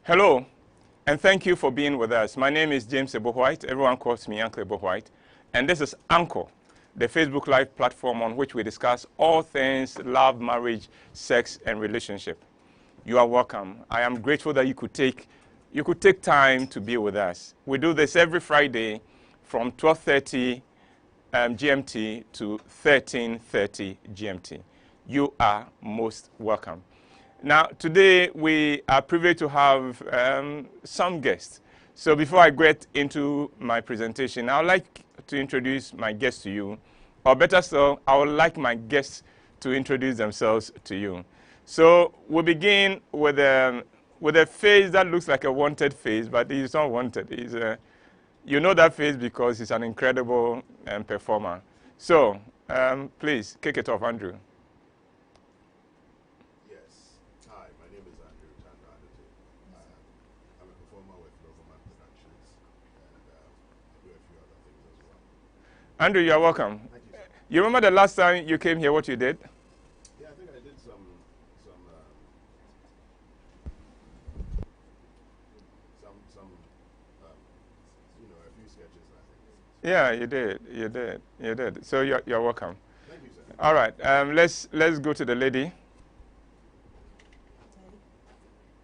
Hello, and thank you for being with us. My name is James WHYTE. Everyone calls me Uncle WHYTE. And this is ENCORE, the Facebook Live platform on which we discuss all things love, marriage, sex, and relationship. You are welcome. I am grateful that you could take time to be with us. We do this every Friday from 12:30 GMT to 13:30 GMT. You are most welcome. Now, today we are privileged to have some guests. So before I get into my presentation, I would like to introduce my guests to you. Or better still, I would like my guests to introduce themselves to you. So we'll begin with a face that looks like a wanted face, but he's not wanted. You know that face because he's an incredible performer. So please, kick it off, Andrew. Andrew, you're welcome. You remember the last time you came here, what you did? Yeah, I think I did some a few sketches, I think. Yeah, you did. So you're welcome. Thank you, sir. All right, let's go to the lady.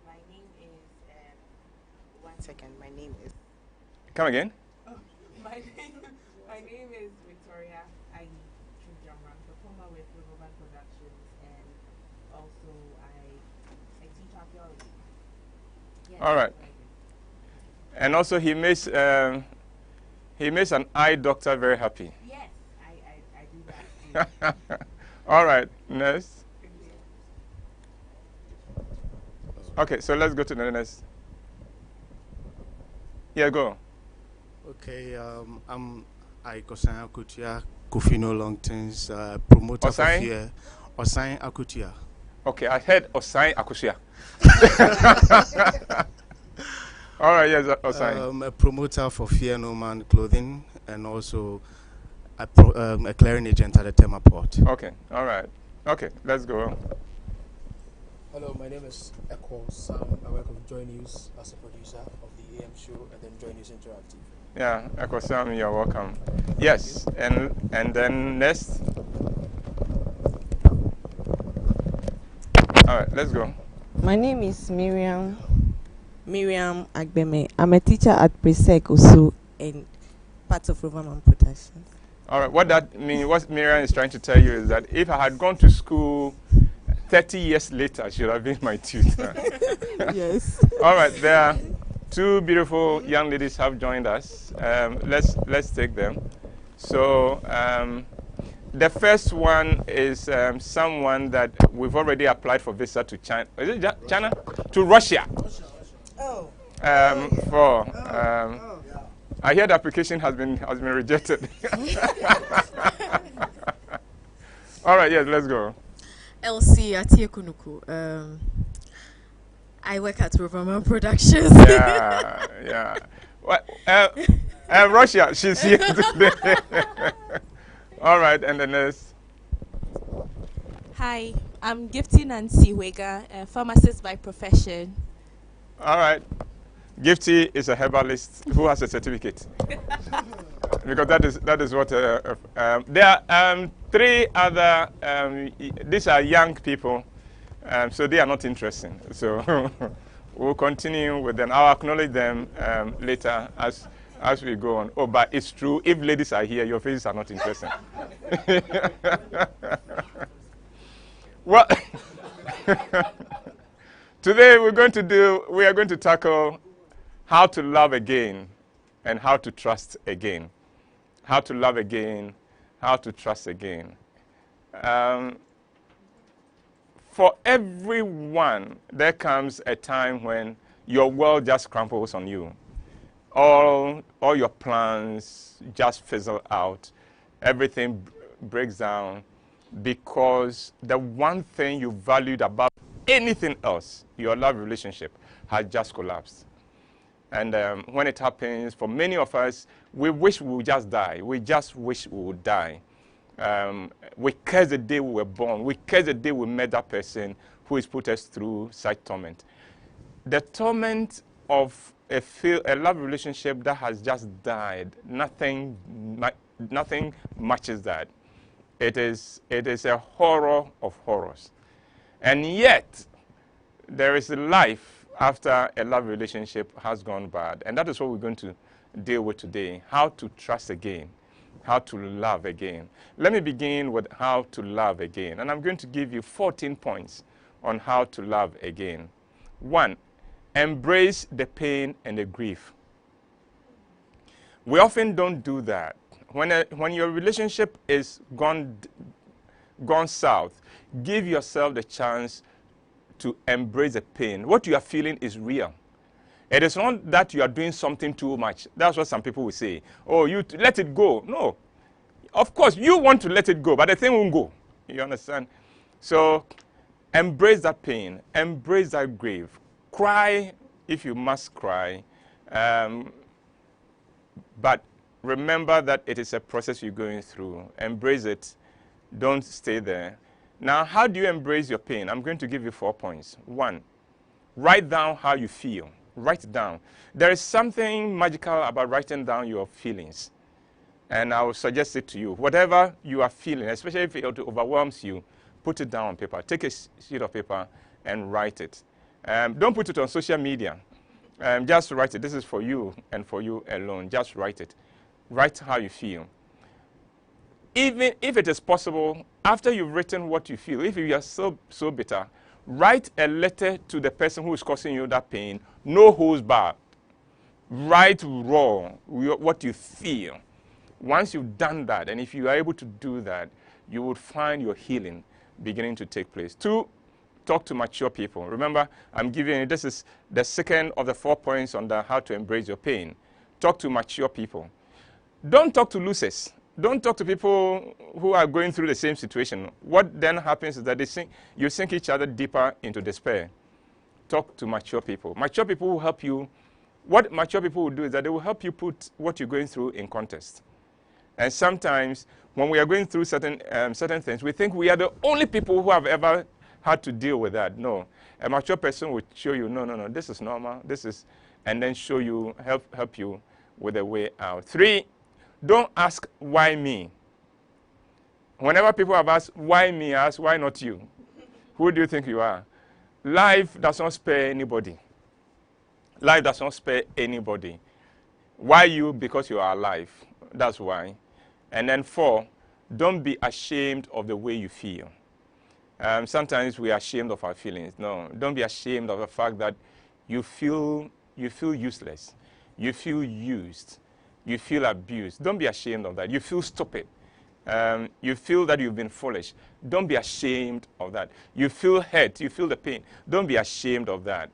My name is, one second, my name is. Come again? My name is Victoria. I'm performer with Riverbank Productions, and also I teach archaeology. Yes, All right. And also he makes an eye doctor very happy. Yes, I do that too. All right, next. Okay, so let's go to the next. Yeah, go. Okay, I'm Osain Akutia, Kofino Longtons, promoter Osain? of here. Osain Akutia. Okay, I heard Osain Akusia. All right, yes, Osain. A promoter for Fear No Man clothing and also a clearing agent at the Tema Port. Okay, all right. Okay, let's go. Hello, my name is ENCORE Sam. I work with Joy News as a producer of the AM show and then Joy News Interactive. Yeah, Ekosam, you're welcome. Yes, and then next. All right, let's go. My name is Miriam Agbeme. I'm a teacher at Presec also and part of Riverman Productions. All right, what that means, what Miriam is trying to tell you is that if I had gone to school 30 years later, she would have been my tutor. Yes. All right, there are two beautiful young ladies have joined us. Let's take them. So the first one is someone that we've already applied for visa to China. Is it China? To Russia. Oh. I hear the application has been rejected. All right, yes, let's go. Elsie Atiekunuku. I work at Riverman Productions. Yeah. Well, Russia, she's here today. All right, and the next. Hi, I'm Gifty Nancy Wega, a pharmacist by profession. All right. Gifty is a herbalist who has a certificate. Because that is what there are three other these are young people, so they are not interesting. So we'll continue with them. I'll acknowledge them later as we go on. Oh, but it's true, if ladies are here, your faces are not interesting. Well, today we are going to tackle how to love again and how to trust again. How to love again, how to trust again. For everyone, there comes a time when your world just crumples on you. All your plans just fizzle out. Everything breaks down because the one thing you valued above anything else, your love relationship, has just collapsed. And when it happens, for many of us, we wish we would just die. We just wish we would die. We curse the day we were born. We curse the day we met that person who has put us through such torment. the torment of a love relationship that has just died, nothing matches that. It is a horror of horrors. And yet, there is a life after a love relationship has gone bad. And that is what we're going to deal with today. How to trust again. How to love again. Let me begin with how to love again. And I'm going to give you 14 points on how to love again. 1, embrace the pain and the grief. We often don't do that. When your relationship is gone south, give yourself the chance to embrace the pain. What you are feeling is real. It is not that you are doing something too much. That's what some people will say. Oh, you let it go. No. Of course, you want to let it go, but the thing won't go. You understand? So, embrace that pain. Embrace that grief. Cry if you must cry. But remember that it is a process you're going through. Embrace it. Don't stay there. Now, how do you embrace your pain? I'm going to give you 4 points. 1, write down how you feel. Write it down. There is something magical about writing down your feelings. And I will suggest it to you. Whatever you are feeling, especially if it overwhelms you, put it down on paper. Take a sheet of paper and write it. Don't put it on social media. Just write it. This is for you and for you alone. Just write it. Write how you feel. Even if it is possible, after you've written what you feel, if you are so bitter, write a letter to the person who is causing you that pain. No holds barred. Write raw what you feel. Once you've done that, and if you are able to do that, you would find your healing beginning to take place. 2, talk to mature people. Remember, I'm giving you, this is the second of the 4 points on how to embrace your pain. Talk to mature people. Don't talk to losers. Don't talk to people who are going through the same situation. What then happens is that you sink each other deeper into despair. Talk to mature people. Mature people will help you. What mature people will do is that they will help you put what you're going through in context. And sometimes when we are going through certain things, we think we are the only people who have ever had to deal with that. No. A mature person will show you, no, this is normal. And then show you, help you with a way out. 3, don't ask, why me? Whenever people have asked, why me, I ask, why not you? Who do you think you are? Life does not spare anybody. Life does not spare anybody. Why you? Because you are alive. That's why. And then 4, don't be ashamed of the way you feel. Sometimes we are ashamed of our feelings. No, don't be ashamed of the fact that you feel useless. You feel used. You feel abused. Don't be ashamed of that. You feel stupid. You feel that you've been foolish. Don't be ashamed of that. You feel hurt. You feel the pain. Don't be ashamed of that.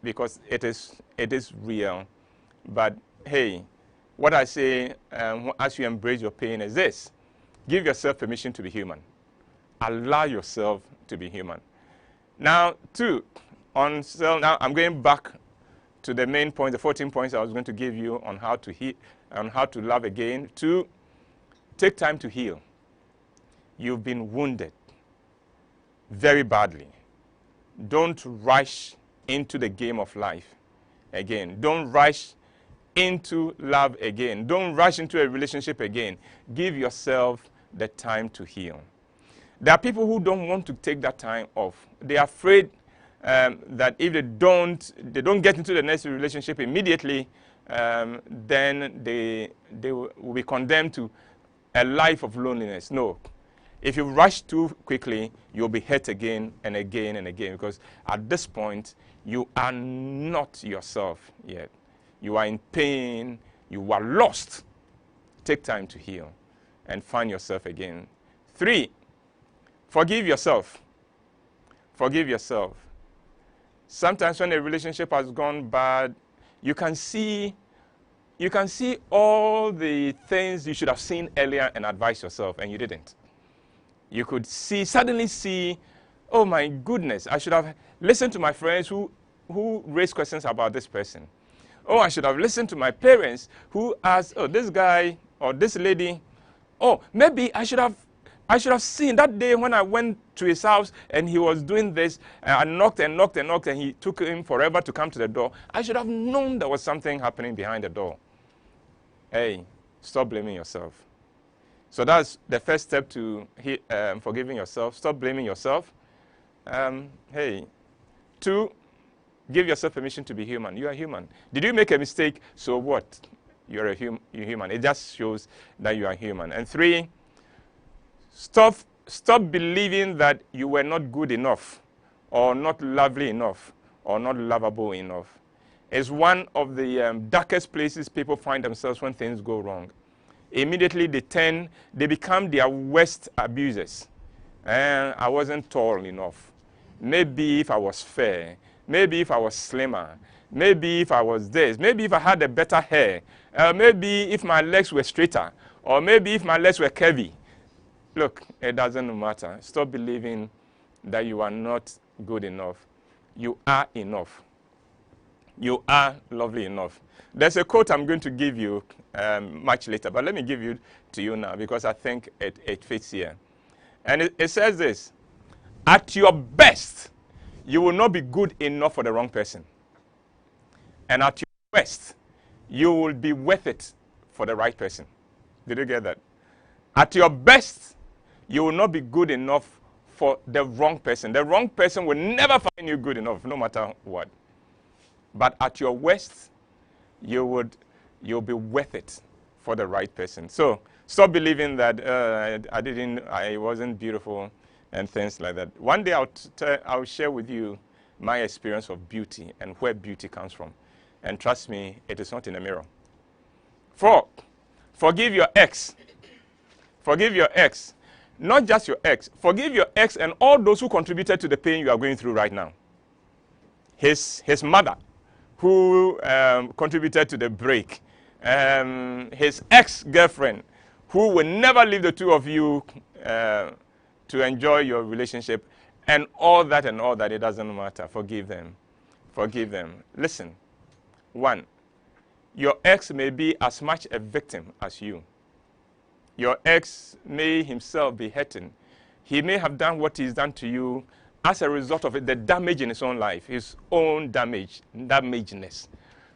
Because it is real. But hey, what I say as you embrace your pain is this. Give yourself permission to be human. Allow yourself to be human. Now, 2, now I'm going back to the main point, the 14 points I was going to give you on how to heal, on how to love again. 2, take time to heal. You've been wounded very badly. Don't rush into the game of life again. Don't rush into love again. Don't rush into a relationship again. Give yourself the time to heal. There are people who don't want to take that time off. They are afraid that if they don't get into the next relationship immediately, then they will be condemned to a life of loneliness. No. If you rush too quickly, you'll be hurt again and again and again, because at this point, you are not yourself yet. You are in pain. You are lost. Take time to heal and find yourself again. 3, forgive yourself. Forgive yourself. Sometimes when a relationship has gone bad, you can see all the things you should have seen earlier and advise yourself, and you didn't. You could suddenly see, oh my goodness, I should have listened to my friends who raised questions about this person. Oh, I should have listened to my parents who asked, oh, this guy or this lady, oh, maybe I should have seen that day when I went to his house and he was doing this, and I knocked and knocked and knocked, and he took him forever to come to the door. I should have known there was something happening behind the door. Hey, stop blaming yourself. So that's the first step to forgiving yourself. Stop blaming yourself. Hey, 2, give yourself permission to be human. You are human. Did you make a mistake? So what? You're human. It just shows that you are human. And 3, stop believing that you were not good enough, or not lovely enough, or not lovable enough. It's one of the darkest places people find themselves when things go wrong. Immediately they become their worst abusers. And I wasn't tall enough. Maybe if I was fair, maybe if I was slimmer, maybe if I was this, maybe if I had a better hair, maybe if my legs were straighter, or maybe if my legs were curvy. Look, it doesn't matter. Stop believing that you are not good enough. You are enough. You are lovely enough. There's a quote I'm going to give you much later, but let me give it to you now because I think it fits here. And it says this: at your best, you will not be good enough for the wrong person. And at your best, you will be worth it for the right person. Did you get that? At your best, you will not be good enough for the wrong person. The wrong person will never find you good enough, no matter what. But at your worst, you'll be worth it for the right person. So stop believing that I wasn't beautiful and things like that. One day I'll share with you my experience of beauty and where beauty comes from. And trust me, it is not in a mirror. 4, forgive your ex. Forgive your ex. Not just your ex. Forgive your ex and all those who contributed to the pain you are going through right now. His mother, who contributed to the break. His ex-girlfriend, who will never leave the two of you to enjoy your relationship. And all that, it doesn't matter. Forgive them. Forgive them. Listen. 1, your ex may be as much a victim as you. Your ex may himself be hurting. He may have done what he's done to you as a result of it, the damage in his own life, his own damageness.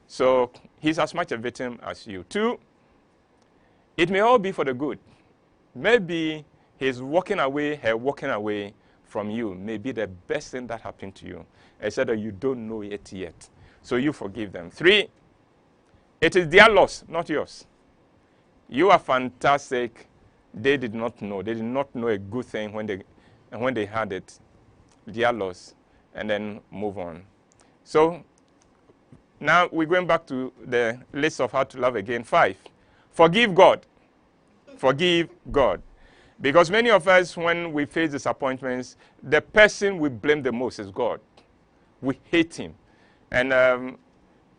So he's as much a victim as you. 2, it may all be for the good. Maybe his walking away, her walking away from you may be the best thing that happened to you, except that you don't know it yet. So you forgive them. 3, it is their loss, not yours. You are fantastic. They did not know. They did not know a good thing when they had it. Their loss. And then move on. So now we're going back to the list of how to love again. 5, forgive God. Forgive God. Because many of us, when we face disappointments, the person we blame the most is God. We hate him. And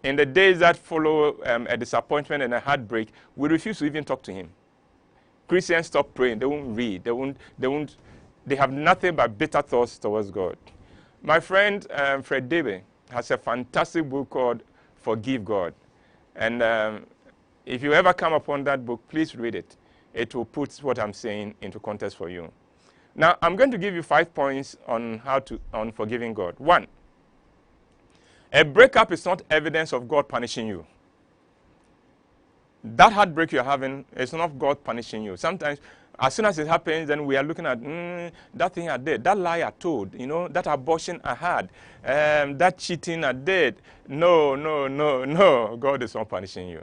in the days that follow a disappointment and a heartbreak, we refuse to even talk to him. Christians stop praying. They won't read. They have nothing but bitter thoughts towards God. My friend Fred Debe has a fantastic book called Forgive God. And if you ever come upon that book, please read it. It will put what I'm saying into context for you. Now, I'm going to give you 5 points on on forgiving God. 1, a breakup is not evidence of God punishing you. That heartbreak you're having is not God punishing you. Sometimes, as soon as it happens, then we are looking at that thing I did, that lie I told, that abortion I had, that cheating I did. No. God is not punishing you.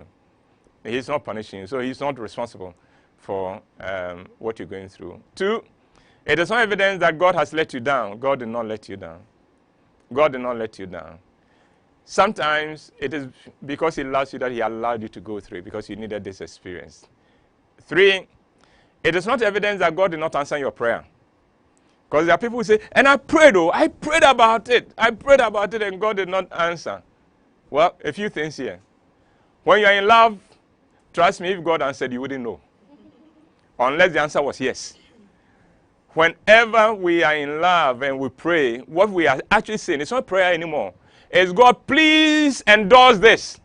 He's not punishing you, so he's not responsible for what you're going through. 2, it is not evidence that God has let you down. God did not let you down. God did not let you down. Sometimes it is because he loves you that he allowed you to go through it, because you needed this experience. 3, it is not evidence that God did not answer your prayer. Because there are people who say, and I prayed about it and God did not answer. Well, a few things here. When you are in love, trust me, if God answered, you wouldn't know. Unless the answer was yes. Whenever we are in love and we pray, what we are actually saying, it's not prayer anymore. It's God, please endorse this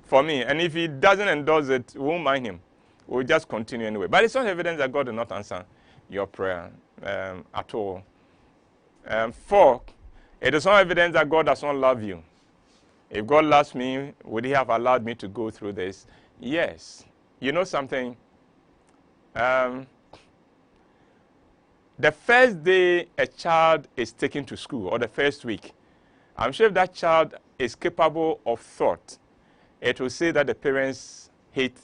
for me. And if he doesn't endorse it, we won't mind him. We'll just continue anyway. But it's not evidence that God did not answer your prayer at all. 4, it is not evidence that God does not love you. If God loves me, would he have allowed me to go through this? Yes. You know something? The first day a child is taken to school, or the first week, I'm sure if that child is capable of thought, it will say that the parents hate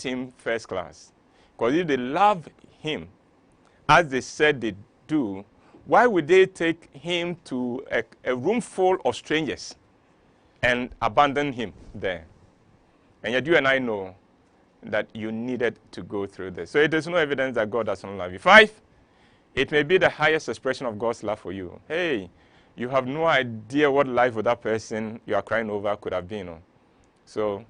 him first class. Because if they love him, as they said they do, why would they take him to a room full of strangers and abandon him there? And yet you and I know that you needed to go through this. So it is no evidence that God doesn't love you. 5, it may be the highest expression of God's love for you. Hey, you have no idea what life with that person you are crying over could have been. So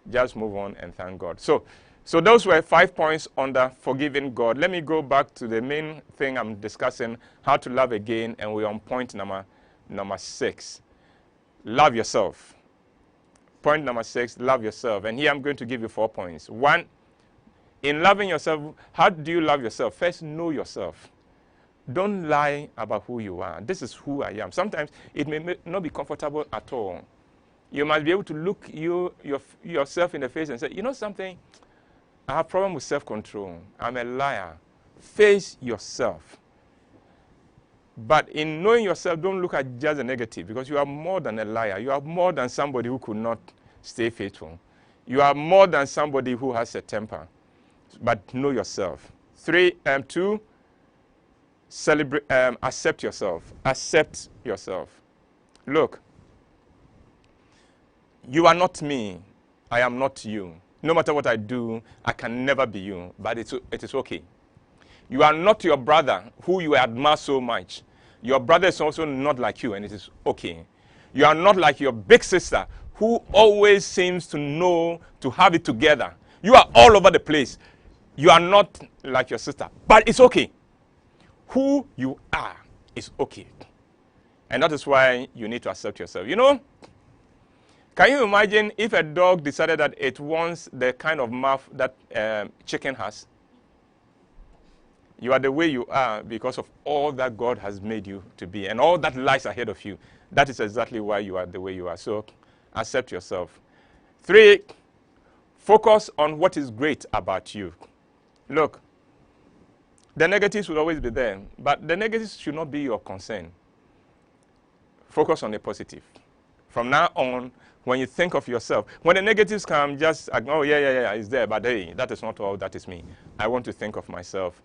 just move on and thank God. So those were 5 points on the forgiving God. Let me go back to the main thing I'm discussing, how to love again, and we're on point number 6. Love yourself. Point number 6, love yourself. And here I'm going to give you 4 points. 1, in loving yourself, how do you love yourself? First, know yourself. Don't lie about who you are. This is who I am. Sometimes it may not be comfortable at all. You must be able to look yourself in the face and say, you know something? I have a problem with self-control. I'm a liar. Face yourself. But in knowing yourself, don't look at just the negative, because you are more than a liar. You are more than somebody who could not stay faithful. You are more than somebody who has a temper. But know yourself. 2, celebrate, accept yourself. Accept yourself. Look, you are not me. I am not you. No matter what I do, I can never be you. But it is okay. You are not your brother who you admire so much. Your brother is also not like you, and it is okay. You are not like your big sister who always seems to have it together. You are all over the place. You are not like your sister, but it's okay. Who you are is okay. And that is why you need to accept yourself. You know, can you imagine if a dog decided that it wants the kind of mouth that chicken has? You are the way you are because of all that God has made you to be and all that lies ahead of you. That is exactly why you are the way you are. So accept yourself. 3, focus on what is great about you. Look, the negatives will always be there, but the negatives should not be your concern. Focus on the positive. From now on, when you think of yourself, when the negatives come, just, oh, yeah, it's there, but hey, that is not all, that is me. I want to think of myself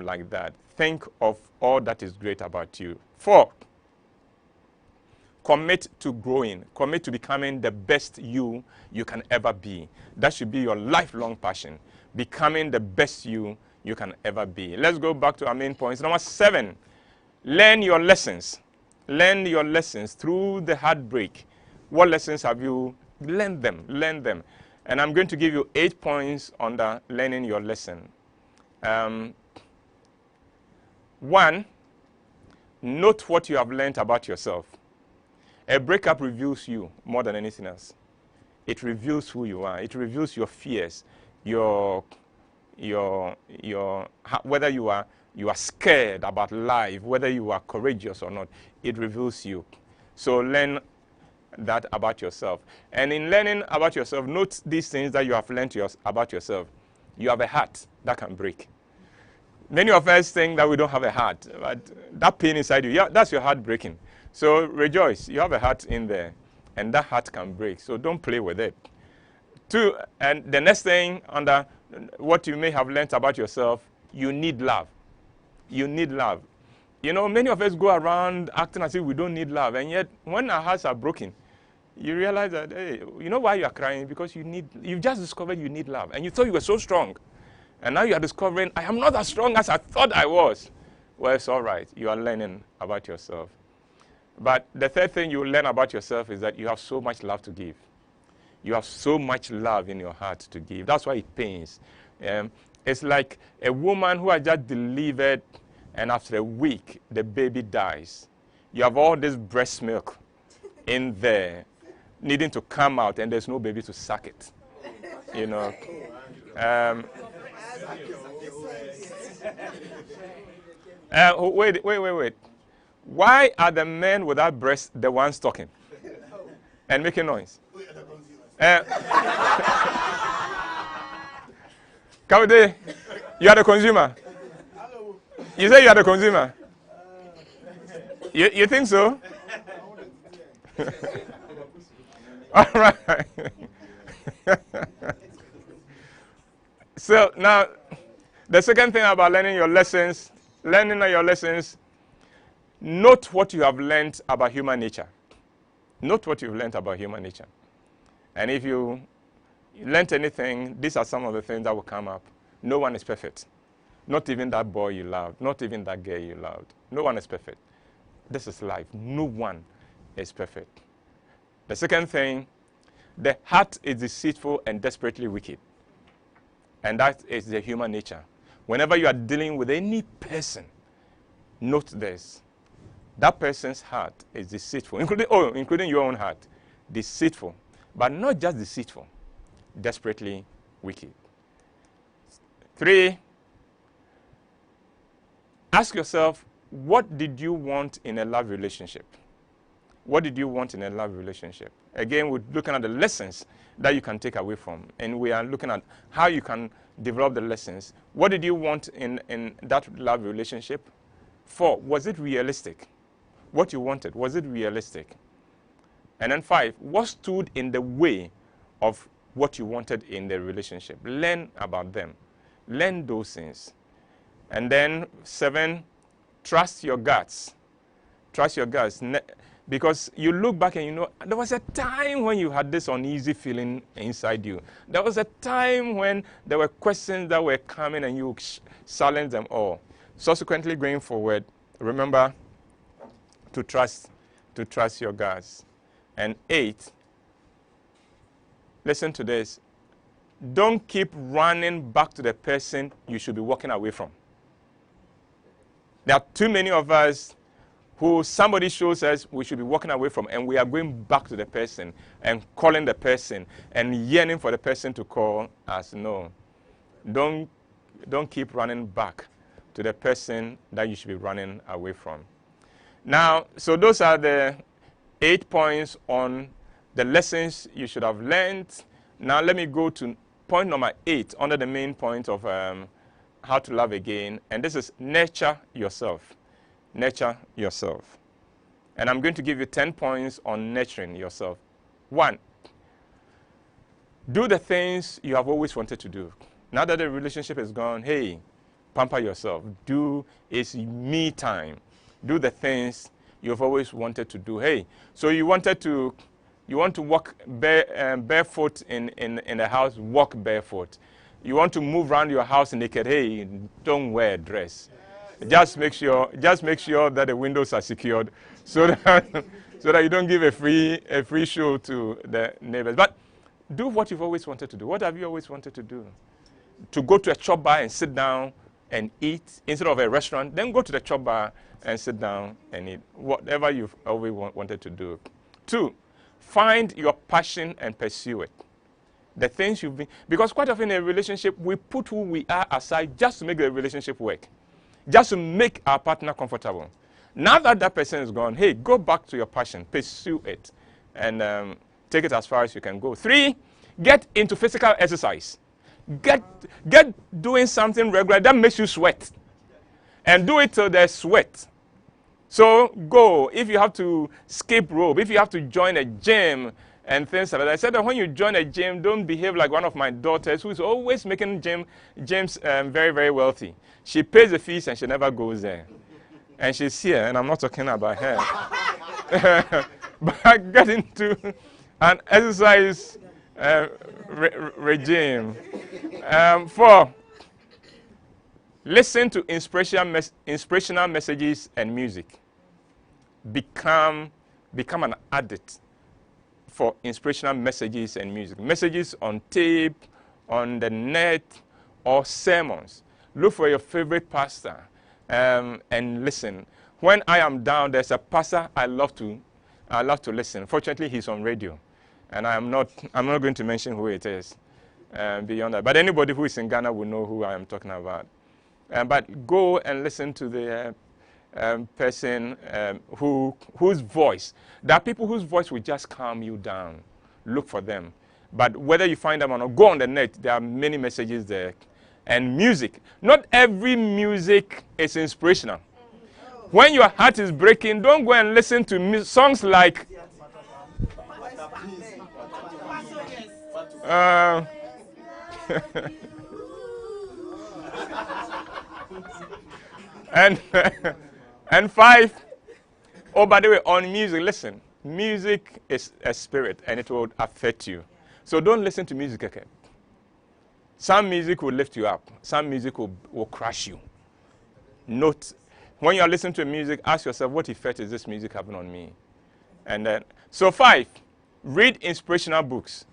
like that. Think of all that is great about you. 4, commit to growing. Commit to becoming the best you can ever be. That should be your lifelong passion. Becoming the best you can ever be. Let's go back to our main points. Number 7, learn your lessons. Learn your lessons through the heartbreak. What lessons have you learned them? Learn them. And I'm going to give you 8 points on the learning your lesson. 1, note what you have learned about yourself. A breakup reveals you more than anything else. It reveals who you are. It reveals your fears, whether you are scared about life, whether you are courageous or not. It reveals you. So learn that about yourself. And in learning about yourself, note these things that you have learned about yourself. You have a heart that can break. Many of us think that we don't have a heart, but that pain inside you, yeah, that's your heart breaking. So rejoice, you have a heart in there, and that heart can break. So don't play with it. 2, and the next thing under what you may have learned about yourself, you need love. You need love. You know, many of us go around acting as if we don't need love, and yet when our hearts are broken, you realize that, hey, you know why you are crying? Because you just discovered you need love, and you thought you were so strong. And now you are discovering, I am not as strong as I thought I was. Well, it's all right. You are learning about yourself. But the third thing you will learn about yourself is that you have so much love to give. You have so much love in your heart to give. That's why it pains. It's like a woman who has just delivered, and after a week, the baby dies. You have all this breast milk in there needing to come out, and there's no baby to suck it. You know. Wait. Why are the men without breasts the ones talking and making noise? Kaude, you are the consumer. You say you are the consumer. You think so? All right. So now, the second thing about learning your lessons, note what you have learned about human nature. Note what you've learned about human nature. And if you learned anything, these are some of the things that will come up. No one is perfect. Not even that boy you loved. Not even that girl you loved. No one is perfect. This is life. No one is perfect. The second thing, the heart is deceitful and desperately wicked. And that is the human nature. Whenever you are dealing with any person, note this. That person's heart is deceitful, including your own heart. Deceitful. But not just deceitful, desperately wicked. 3, ask yourself, what did you want in a love relationship? What did you want in a love relationship? Again, we're looking at the lessons that you can take away from. And we are looking at how you can develop the lessons. What did you want in that love relationship? 4, was it realistic? What you wanted, was it realistic? And then 5, what stood in the way of what you wanted in the relationship? Learn about them. Learn those things. And then 7, trust your guts. Trust your guts. Because you look back and you know, there was a time when you had this uneasy feeling inside you. There was a time when there were questions that were coming and you silenced them all. Subsequently, going forward, remember to trust your guts. And 8, listen to this. Don't keep running back to the person you should be walking away from. There are too many of us who somebody shows us we should be walking away from, and we are going back to the person and calling the person and yearning for the person to call us. No. Don't keep running back to the person that you should be running away from. Now, so those are the 8 points on the lessons you should have learned. Now let me go to point number 8 under the main point of how to love again. And this is nurture yourself. Nurture yourself. And I'm going to give you 10 points on nurturing yourself. 1, do the things you have always wanted to do. Now that the relationship is gone, hey, pamper yourself. It's me time. Do the things you've always wanted to do. Hey, so you want to walk barefoot in the house, walk barefoot. You want to move around your house naked. Hey, don't wear a dress. Just make sure that the windows are secured so that you don't give a free show to the neighbors. But do what you've always wanted to do. What have you always wanted to do? To go to a chop bar and sit down and eat instead of a restaurant, then go to the chop bar and sit down and eat. Whatever you've always wanted to do. 2, find your passion and pursue it. The things you've been, because quite often in a relationship, we put who we are aside just to make the relationship work. Just to make our partner comfortable. Now that that person is gone, hey, go back to your passion, pursue it, and take it as far as you can go. 3, get into physical exercise. Get doing something regular that makes you sweat. And do it till there's sweat. So go. If you have to skip rope, if you have to join a gym and things like that. I said that when you join a gym, don't behave like one of my daughters who is always making gyms very, very wealthy. She pays the fees and she never goes there. And she's here, and I'm not talking about her. But get into an exercise regime. 4, listen to inspirational messages and music. Become an addict for inspirational messages and music. Messages on tape, on the net, or sermons. Look for your favorite pastor and listen. When I am down, there's a pastor I love to listen. Fortunately, he's on radio, and I'm not going to mention who it is beyond that. But anybody who is in Ghana will know who I am talking about. But go and listen to the person whose voice. There are people whose voice will just calm you down. Look for them. But whether you find them or not, go on the net. There are many messages there. And music. Not every music is inspirational. When your heart is breaking, don't go and listen to songs like and 5. Oh, by the way, on music, listen. Music is a spirit, and it will affect you. So don't listen to music again. Some music will lift you up. Some music will crush you. Note, when you are listening to music, ask yourself, what effect is this music having on me? And then, so 5, read inspirational books.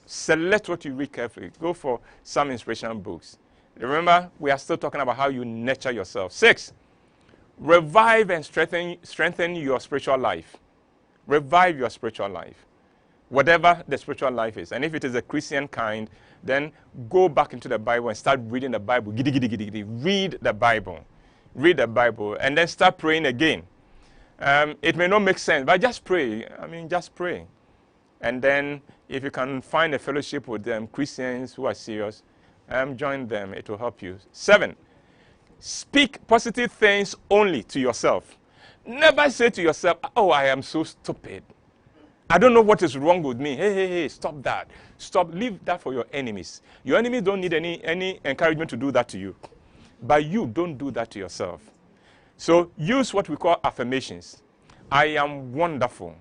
Select what you read carefully. Go for some inspirational books. Remember, we are still talking about how you nurture yourself. 6, revive and strengthen your spiritual life. Revive your spiritual life. Whatever the spiritual life is. And if it is a Christian kind, then go back into the Bible and start reading the Bible. Giddy, giddy, giddy, giddy. Read the Bible. Read the Bible. And then start praying again. It may not make sense, but just pray. Just pray. And then if you can find a fellowship with them, Christians who are serious, join them. It will help you. 7, speak positive things only to yourself. Never say to yourself, oh, I am so stupid. I don't know what is wrong with me. Hey, stop that. Stop. Leave that for your enemies. Your enemies don't need any encouragement to do that to you. But you don't do that to yourself. So use what we call affirmations. I am wonderful.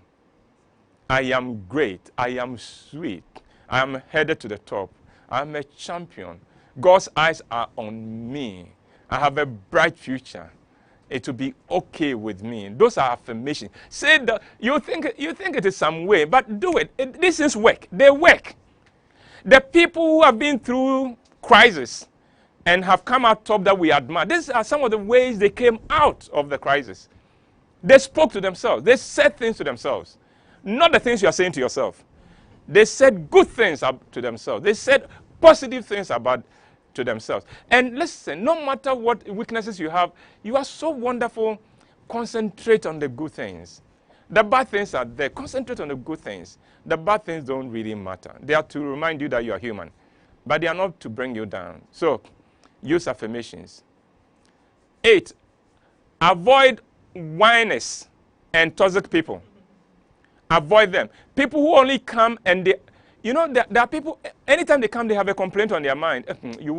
I am great. I am sweet. I am headed to the top. I am a champion. God's eyes are on me. I have a bright future. It will be okay with me. Those are affirmations. Say that you think it is some way, but do it. This is work. They work. The people who have been through crisis and have come out top that we admire, these are some of the ways they came out of the crisis. They spoke to themselves. They said things to themselves. Not the things you are saying to yourself. They said good things to themselves. They said positive things to themselves. And listen, no matter what weaknesses you have, you are so wonderful. Concentrate on the good things. The bad things are there. Concentrate on the good things. The bad things don't really matter. They are to remind you that you are human. But they are not to bring you down. So, use affirmations. 8, avoid whiners and toxic people. Avoid them. People who only come and there are people, anytime they come, they have a complaint on their mind. You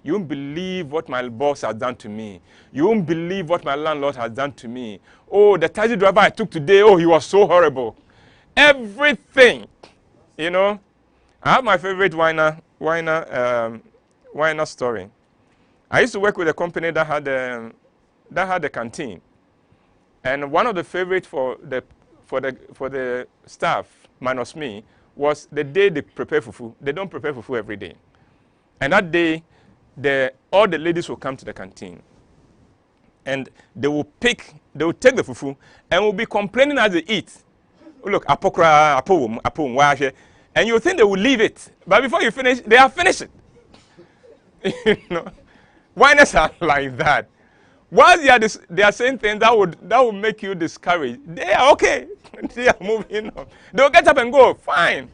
won't believe what my boss has done to me. You won't believe what my landlord has done to me. Oh, the taxi driver I took today, oh, he was so horrible. Everything, I have my favorite whiner story. I used to work with a company that had a canteen. And one of the favorites for the staff, minus me, was the day they prepare fufu. They don't prepare fufu every day. And that day, all the ladies will come to the canteen. And they will take the fufu and will be complaining as they eat. Oh, look, apokra, apom, and you think they will leave it. But before you finish, they have finished it. Whiners are like that. Whilst they are saying things that would make you discouraged, they are okay. They are moving on. They will get up and go, fine.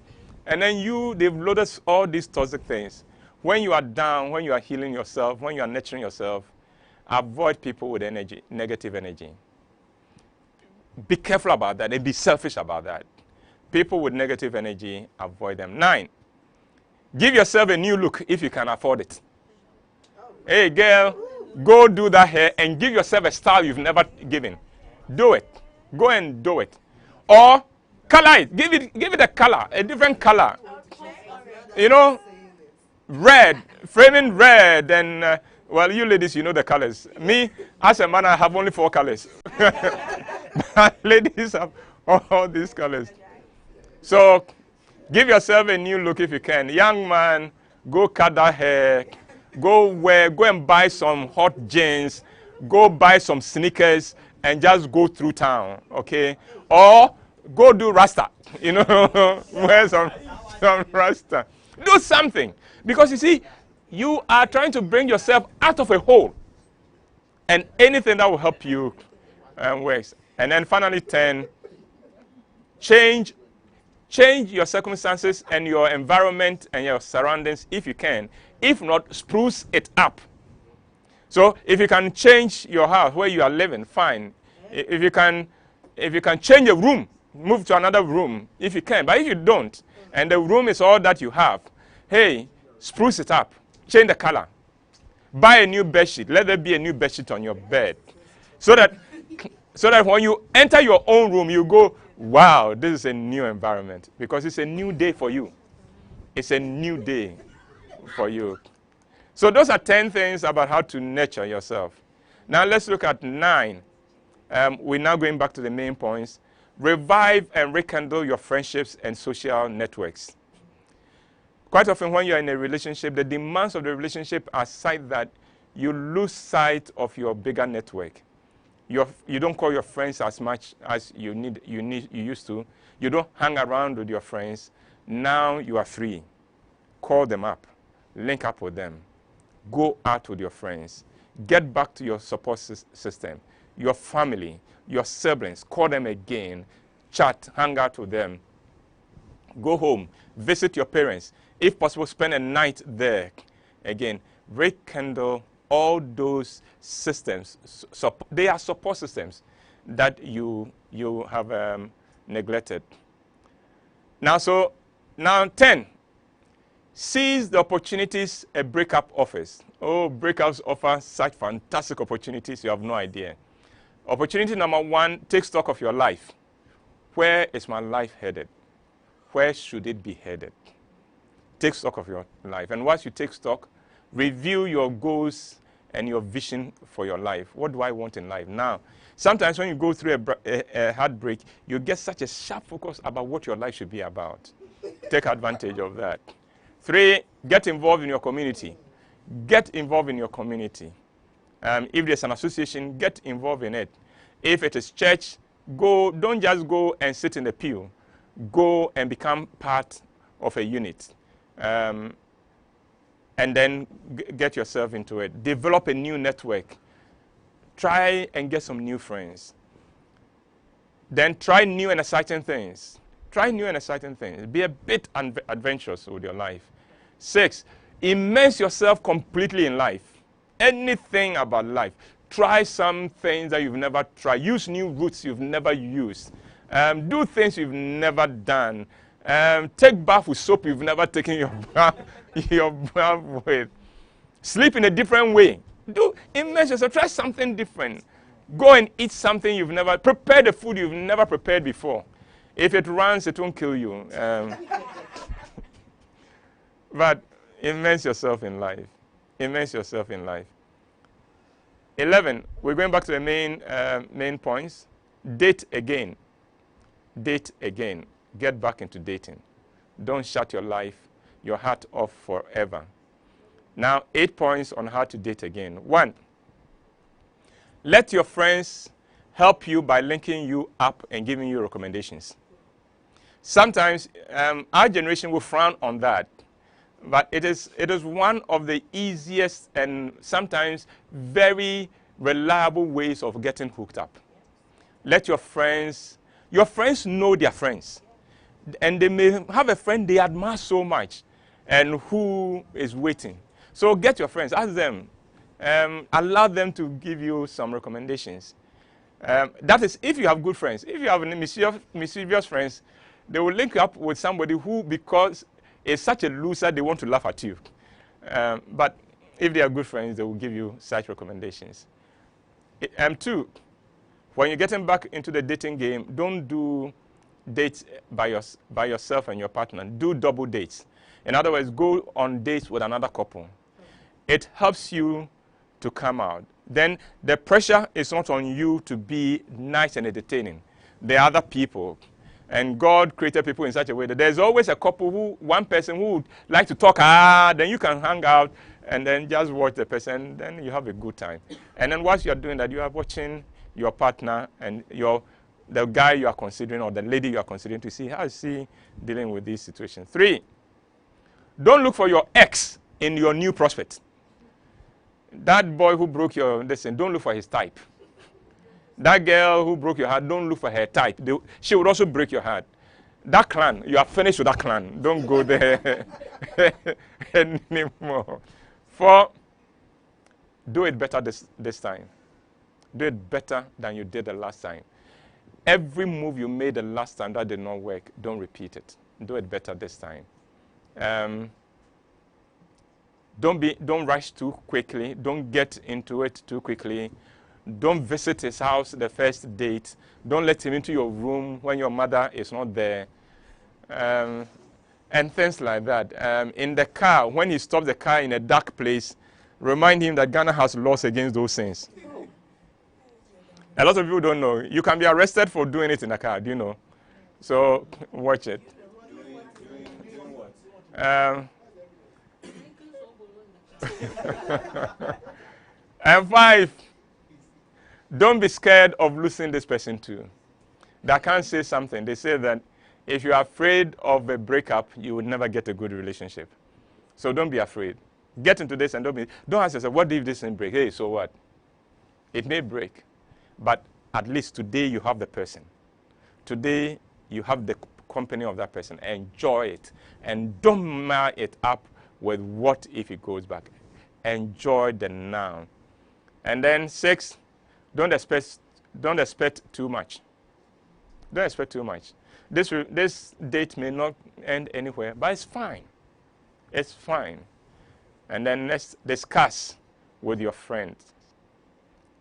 And then they've loaded all these toxic things. When you are down, when you are healing yourself, when you are nurturing yourself, avoid people with negative energy. Be careful about that and be selfish about that. People with negative energy, avoid them. 9, give yourself a new look if you can afford it. Hey, girl, go do that hair and give yourself a style you've never given. Do it. Go and do it. Or color it. Give it a color, a different color. Red, framing red, and you ladies, you know the colors. Me, as a man, I have only 4 colors. Ladies have all these colors. So, give yourself a new look if you can. Young man, go cut that hair. Go and buy some hot jeans. Go buy some sneakers and just go through town, okay? Or go do Rasta, wear some Rasta. Do something. Because you see, you are trying to bring yourself out of a hole. and anything that will help you works. And then finally, 10, change your circumstances and your environment and your surroundings if you can. If not, spruce it up. So if you can change your house where you are living, fine. If you can change a room, move to another room if you can. But if you don't, and the room is all that you have, hey, spruce it up. Change the color. Buy a new bedsheet. Let there be a new bedsheet on your bed. So that when you enter your own room, you go, wow, this is a new environment. Because it's a new day for you. It's a new day for you. So those are 10 things about how to nurture yourself. Now let's look at 9. We're now going back to the main points. Revive and rekindle your friendships and social networks. Quite often when you're in a relationship, the demands of the relationship are such that you lose sight of your bigger network. You don't call your friends as much as you used to. You don't hang around with your friends. Now you are free. Call them up. Link up with them. Go out with your friends. Get back to your support system. Your family, your siblings. Call them again. Chat, hang out with them. Go home. Visit your parents. If possible, spend a night there. Again, rekindle all those systems. They are support systems that you have neglected. Now 10. Seize the opportunities a breakup offers. Oh, breakups offer such fantastic opportunities, you have no idea. Opportunity number 1, take stock of your life. Where is my life headed? Where should it be headed? Take stock of your life. And once you take stock, review your goals and your vision for your life. What do I want in life? Now, sometimes when you go through a heartbreak, you get such a sharp focus about what your life should be about. Take advantage of that. 3, get involved in your community. Get involved in your community. If there's an association, get involved in it. If it is church, don't just go and sit in the pew. Go and become part of a unit. And then get yourself into it. Develop a new network. Try and get some new friends. Then try new and exciting things. Try new and exciting things. Be a bit adventurous with your life. 6, immerse yourself completely in life. Anything about life. Try some things that you've never tried. Use new routes you've never used. Do things you've never done. Take bath with soap you've never taken your bath with. Sleep in a different way. Immerse yourself. Try something different. Go and eat something you've never. Prepare the food you've never prepared before. If it runs, it won't kill you. But immerse yourself in life. Immerse yourself in life. 11. We're going back to the main points. Date again. Date again. Get back into dating. Don't shut your heart off forever. Now, 8 points on how to date again. 1. Let your friends help you by linking you up and giving you recommendations. Sometimes our generation will frown on that, but it is one of the easiest and sometimes very reliable ways of getting hooked up. Let your friends know their friends, and they may have a friend they admire so much and who is waiting. So get your friends, ask them, allow them to give you some recommendations. That is if you have good friends. If you have mischievous friends, they will link up with somebody who, because is such a loser, they want to laugh at you. But if they are good friends, they will give you such recommendations. 2, when you're getting back into the dating game, don't do dates by yourself and your partner. Do double dates. In other words, go on dates with another couple. It helps you to come out. Then the pressure is not on you to be nice and entertaining. There are other people. And God created people in such a way that there's always a couple one person who would like to talk, then you can hang out and then just watch the person, then you have a good time. And then whilst you're doing that, you are watching your partner and the guy you are considering or the lady you are considering to see how is he dealing with this situation. 3, don't look for your ex in your new prospect. That boy who broke your listen, don't look for his type. That girl who broke your heart, don't look for her type. She would also break your heart. That clan, you are finished with that clan. Don't go there anymore. 4, do it better this time. Do it better than you did the last time. Every move you made the last time that did not work, don't repeat it. Do it better this time. Don't rush too quickly. Don't get into it too quickly. Don't visit his house the first date. Don't let him into your room when your mother is not there. And things like that. In the car, when he stops the car in a dark place, remind him that Ghana has laws against those things. A lot of people don't know. You can be arrested for doing it in a car. Do you know? So watch it. And 5, don't be scared of losing this person too. They can't say something. They say that if you're afraid of a breakup, you will never get a good relationship. So don't be afraid. Get into this and don't ask yourself, what if this thing break? Hey, so what? It may break. But at least today you have the person. Today you have the company of that person. Enjoy it. And don't mar it up with what if it goes back. Enjoy the now. And then 6, don't expect too much. Don't expect too much. This date may not end anywhere, but it's fine. It's fine. And then let's discuss with your friends.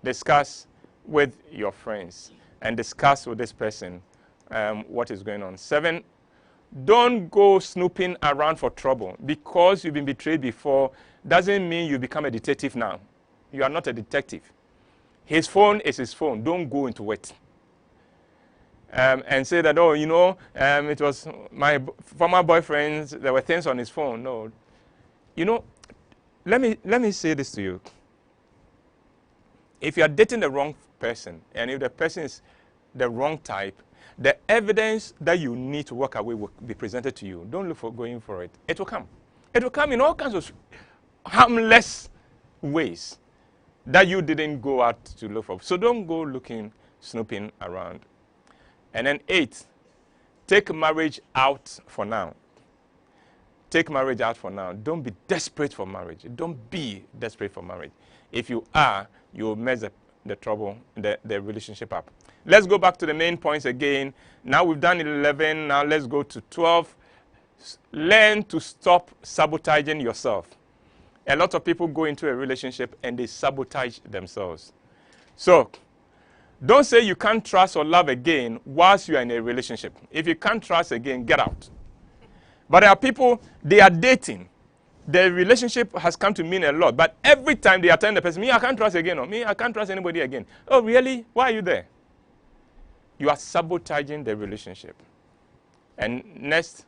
Discuss with your friends and discuss with this person what is going on. 7, don't go snooping around for trouble. Because you've been betrayed before doesn't mean you become a detective now. You are not a detective. His phone is his phone. Don't go into it. And say that, oh, you know, it was my former boyfriend, there were things on his phone. No. You know, let me say this to you. If you are dating the wrong person, and if the person is the wrong type, the evidence that you need to walk away will be presented to you. Don't look for going for it. It will come. It will come in all kinds of harmless ways that you didn't go out to look for. So don't go snooping around. And then 8, take marriage out for now. Take marriage out for now. Don't be desperate for marriage. Don't be desperate for marriage. If you are, you will mess the relationship up. Let's go back to the main points again. Now we've done 11. Now let's go to 12. Learn to stop sabotaging yourself. A lot of people go into a relationship and they sabotage themselves. So, don't say you can't trust or love again whilst you are in a relationship. If you can't trust again, get out. But there are people, they are dating. The relationship has come to mean a lot. But every time they are telling the person, me, I can't trust again, or me, I can't trust anybody again. Oh, really? Why are you there? You are sabotaging the relationship. And next,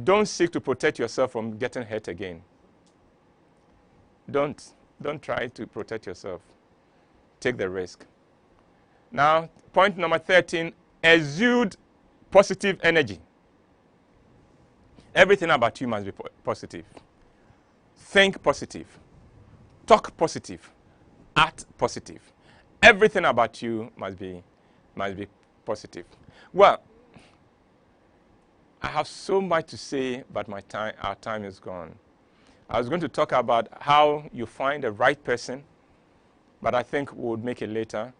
don't seek to protect yourself from getting hurt again. Don't try to protect yourself. Take the risk. Now, point number 13, exude positive energy. Everything about you must be positive. Think positive. Talk positive. Act positive. Everything about you must be positive. Well, I have so much to say, but our time is gone. I was going to talk about how you find the right person, but I think we'll make it later.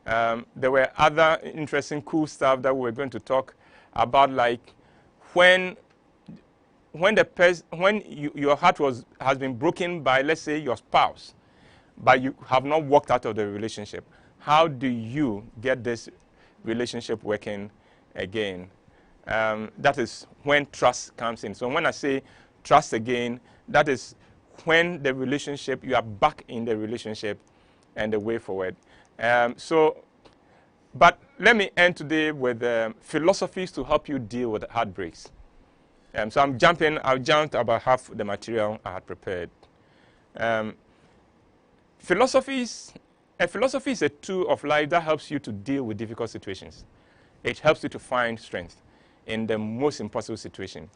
There were other interesting, cool stuff that we were going to talk about, like when your heart has been broken by, let's say, your spouse, but you have not walked out of the relationship. How do you get this relationship working again? That is when trust comes in. So when I say trust again, that is when the relationship, you are back in the relationship and the way forward. But let me end today with philosophies to help you deal with heartbreaks. So I've jumped about half the material I had prepared. A philosophy is a tool of life that helps you to deal with difficult situations. It helps you to find strength in the most impossible situation.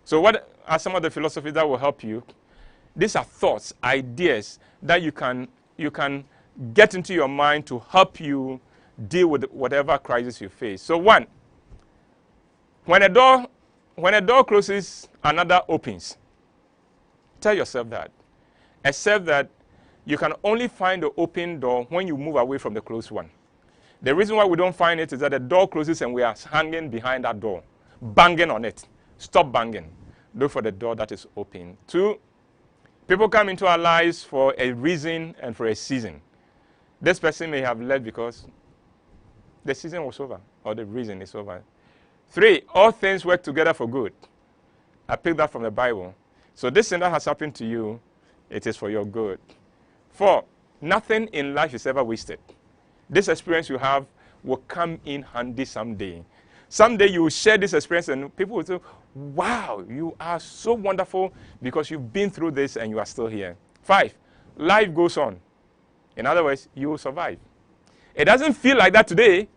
So what are some of the philosophies that will help you? These are thoughts, ideas that you can get into your mind to help you deal with whatever crisis you face. So one, when a door closes, another opens. Tell yourself that. Accept that you can only find the open door when you move away from the closed one. The reason why we don't find it is that the door closes and we are hanging behind that door, banging on it. Stop banging. Look for the door that is open. 2, people come into our lives for a reason and for a season. This person may have left because the season was over or the reason is over. 3, all things work together for good. I picked that from the Bible. So this thing that has happened to you, it is for your good. 4, nothing in life is ever wasted. This experience you have will come in handy someday. Someday you will share this experience and people will say, wow, you are so wonderful because you've been through this and you are still here. 5, life goes on. In other words, you will survive. It doesn't feel like that today,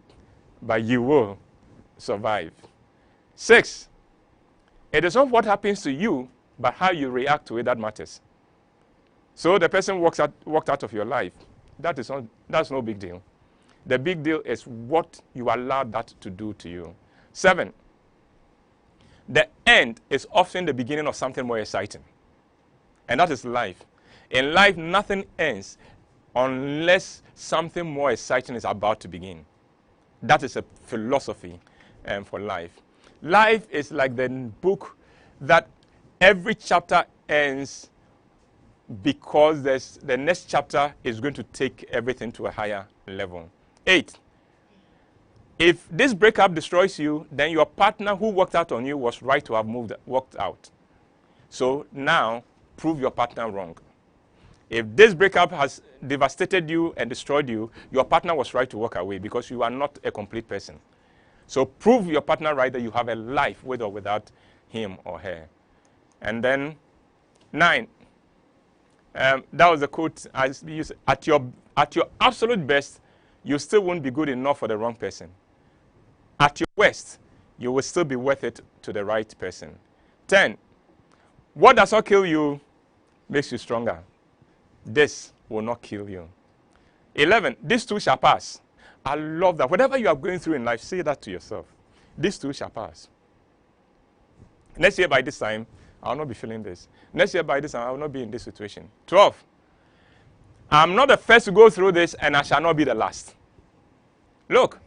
but you will survive. 6, it is not what happens to you, but how you react to it that matters. So the person walked out of your life. That's no big deal. The big deal is what you allowed that to do to you. 7, the end is often the beginning of something more exciting. And that is life. In life, nothing ends unless something more exciting is about to begin. That is a philosophy for life. Life is like the book that every chapter ends because the next chapter is going to take everything to a higher level. 8, if this breakup destroys you, then your partner who worked out on you was right to have walked out. So now, prove your partner wrong. If this breakup has devastated you and destroyed you, your partner was right to walk away because you are not a complete person. So prove your partner right that you have a life with or without him or her. And then 9, that was the quote I used. At your absolute best, you still won't be good enough for the wrong person. At your worst, you will still be worth it to the right person. 10, what does not kill you makes you stronger. This will not kill you. 11, this too shall pass. I love that. Whatever you are going through in life, say that to yourself. This too shall pass. Next year by this time, I will not be feeling this. Next year by this time, I will not be in this situation. 12, I'm not the first to go through this, and I shall not be the last. Look,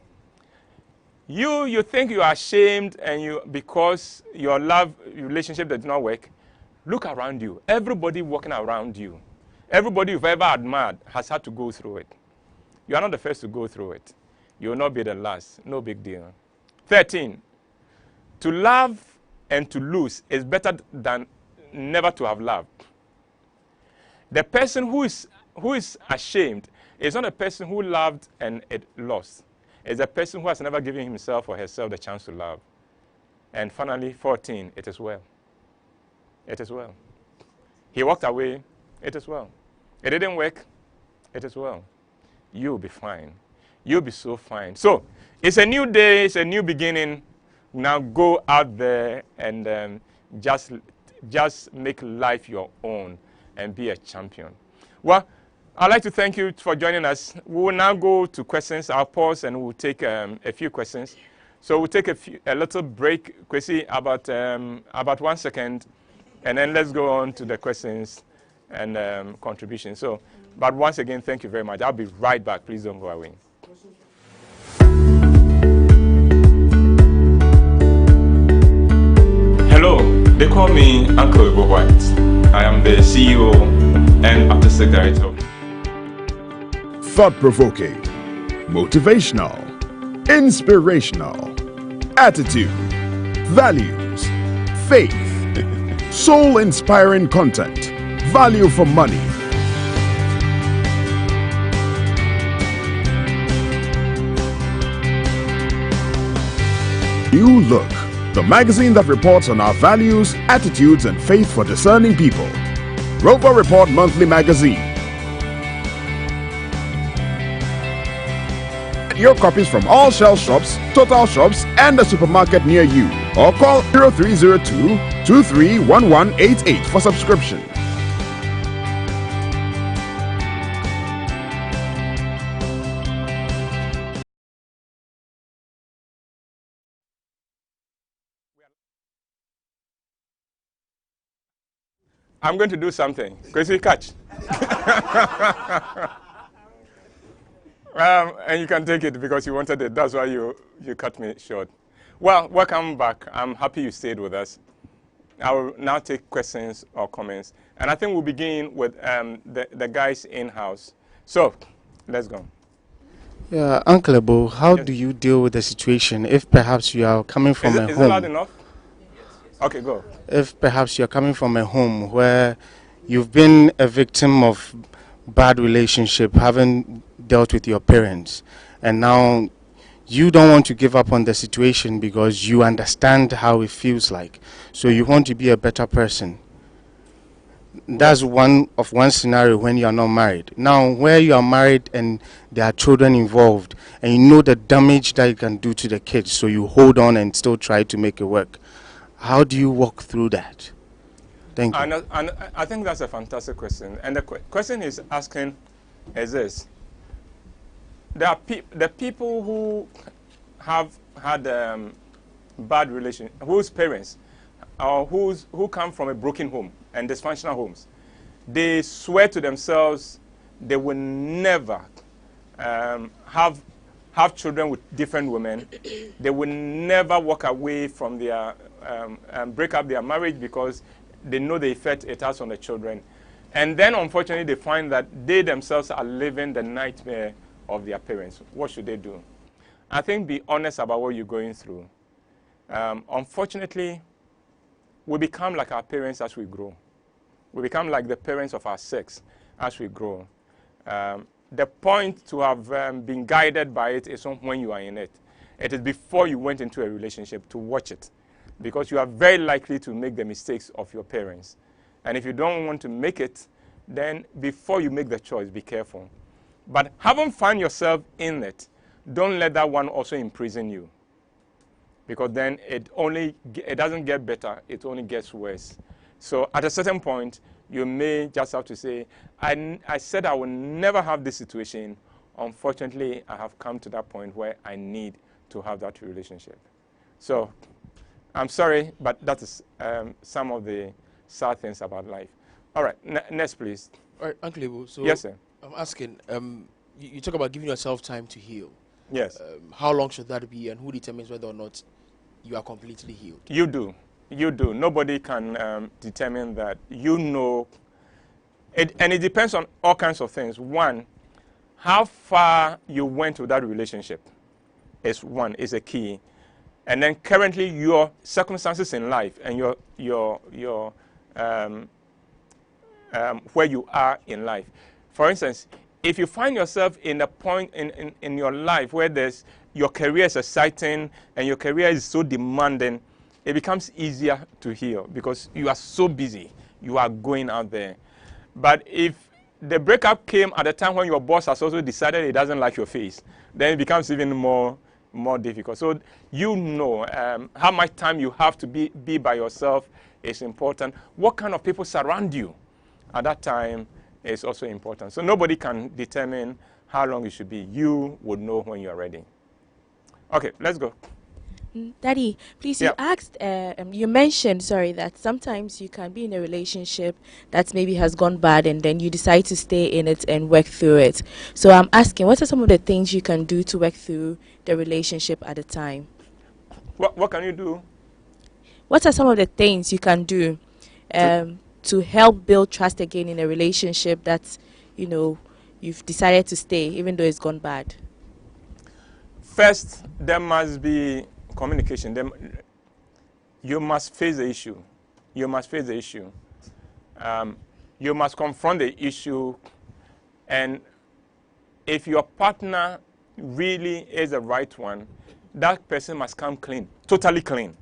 you think you are ashamed and because your love relationship did not work. Look around you. Everybody walking around you, everybody you've ever admired has had to go through it. You are not the first to go through it. You will not be the last. No big deal. 13, to love and to lose is better than never to have loved. The person who is ashamed is not a person who loved and it lost. It's a person who has never given himself or herself the chance to love. And finally, 14, it is well. It is well. He walked away, it is well. It didn't work, it is well. You'll be fine. You'll be so fine. So, it's a new day, it's a new beginning. Now go out there and just make life your own and be a champion. Well, I'd like to thank you for joining us. We will now go to questions. I'll pause and we'll take a few questions. So we'll take a little break, Kwesi, about 1 second, and then let's go on to the questions and contributions. So, but once again, thank you very much. I'll be right back. Please don't go away. Hello, they call me Uncle WHYTE. I am the CEO and Artistic Director. Thought-provoking, motivational, inspirational, attitude, values, faith, soul-inspiring content, value for money. New Look, the magazine that reports on our values, attitudes, and faith for discerning people. Rover Report Monthly Magazine. Your copies from all Shell shops, Total shops, and the supermarket near you. Or call 0302 231188 for subscription. I'm going to do something. Crazy catch. And you can take it because you wanted it. That's why you cut me short. Well, welcome back. I'm happy you stayed with us. I will now take questions or comments. And I think we'll begin with the guys in-house. So, let's go. Yeah, Uncle Ebo, how Yes. do you deal with the situation if perhaps you are coming from a Is it loud home? enough? Okay, go. If perhaps you're coming from a home where you've been a victim of bad relationship, having dealt with your parents, and now you don't want to give up on the situation because you understand how it feels like. So you want to be a better person. That's one scenario when you are not married. Now, where you are married and there are children involved, and you know the damage that you can do to the kids, so you hold on and still try to make it work. How do you walk through that? Thank you. And I think that's a fantastic question. And the question is asking is this. There are the people who have had bad relation, whose parents or who come from a broken home and dysfunctional homes, they swear to themselves they will never have children with different women. They will never walk away from their break up their marriage because they know the effect it has on the children. And then, unfortunately, they find that they themselves are living the nightmare of their parents. What should they do? I think be honest about what you're going through. Unfortunately, we become like our parents as we grow. We become like the parents of our sex as we grow. The point to have been guided by it is when you are in it. It is before you went into a relationship to watch it, because you are very likely to make the mistakes of your parents. And if you don't want to make it, then before you make the choice, be careful. But having found yourself in it, don't let that one also imprison you, because then it doesn't get better, it only gets worse. So at a certain point, you may just have to say, I said I will never have this situation. Unfortunately, I have come to that point where I need to have that relationship. So I'm sorry, but that is some of the sad things about life. All right, next, please. All right, Uncle Ebo, so Yes, sir. I'm asking, you talk about giving yourself time to heal. Yes. How long should that be, and who determines whether or not you are completely healed? You do. You do. Nobody can determine that. You know. And it depends on all kinds of things. One, how far you went with that relationship is a key. And then currently your circumstances in life and your where you are in life. For instance, if you find yourself in a point in your life where your career is exciting and your career is so demanding, it becomes easier to heal because you are so busy. You are going out there. But if the breakup came at a time when your boss has also decided he doesn't like your face, then it becomes even more difficult. So you know how much time you have to be by yourself is important. What kind of people surround you at that time is also important. So nobody can determine how long it should be. You would know when you're ready. Okay, let's go. Daddy, please, Yeah. you asked, you mentioned, that sometimes you can be in a relationship that maybe has gone bad and then you decide to stay in it and work through it. So I'm asking, what are some of the things you can do to work through the relationship at the time? What can you do? What are some of the things you can do to help build trust again in a relationship that, you've decided to stay even though it's gone bad? First, there must be communication. You must face the issue. You must face the issue. You must confront the issue. And if your partner really is the right one, that person must come clean, totally clean.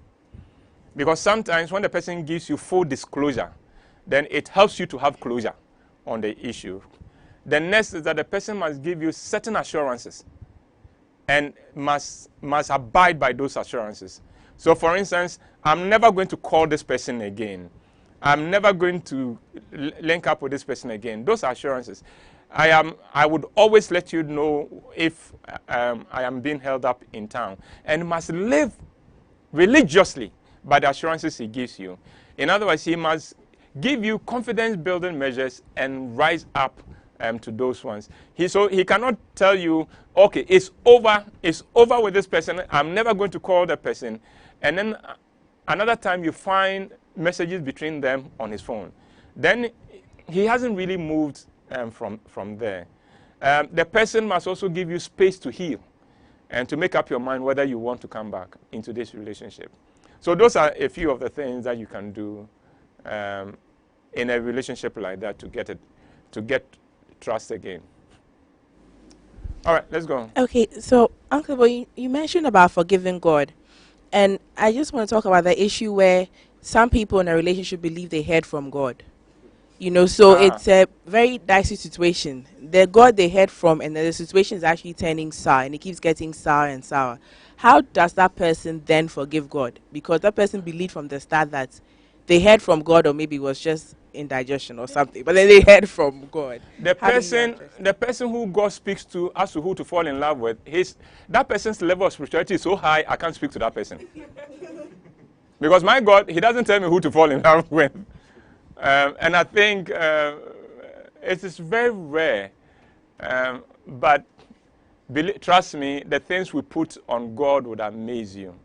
Because sometimes when the person gives you full disclosure, then it helps you to have closure on the issue. The next is that the person must give you certain assurances and must abide by those assurances. So for instance, I'm never going to call this person again. I'm never going to link up with this person again. Those are assurances. I would always let you know if I am being held up in town, and must live religiously by the assurances he gives you. In other words, he must give you confidence-building measures and rise up to those ones. He cannot tell you, okay, it's over with this person. I'm never going to call the person. And then another time you find messages between them on his phone. Then he hasn't really moved from there. The person must also give you space to heal and to make up your mind whether you want to come back into this relationship. So those are a few of the things that you can do in a relationship like that to get trust again. All right, let's go. Okay, so Uncle Boy, you mentioned about forgiving God. And I just want to talk about the issue where some people in a relationship believe they heard from God. You know, so it's a very dicey situation. The God they heard from, and then the situation is actually turning sour, and it keeps getting sour and sour. How does that person then forgive God? Because that person believed from the start that they heard from God, or maybe it was just indigestion or something, but then they heard from God. The person who God speaks to as to who to fall in love with, that person's level of spirituality is so high, I can't speak to that person. Because my God, he doesn't tell me who to fall in love with. And I think it is very rare. But trust me, the things we put on God would amaze you.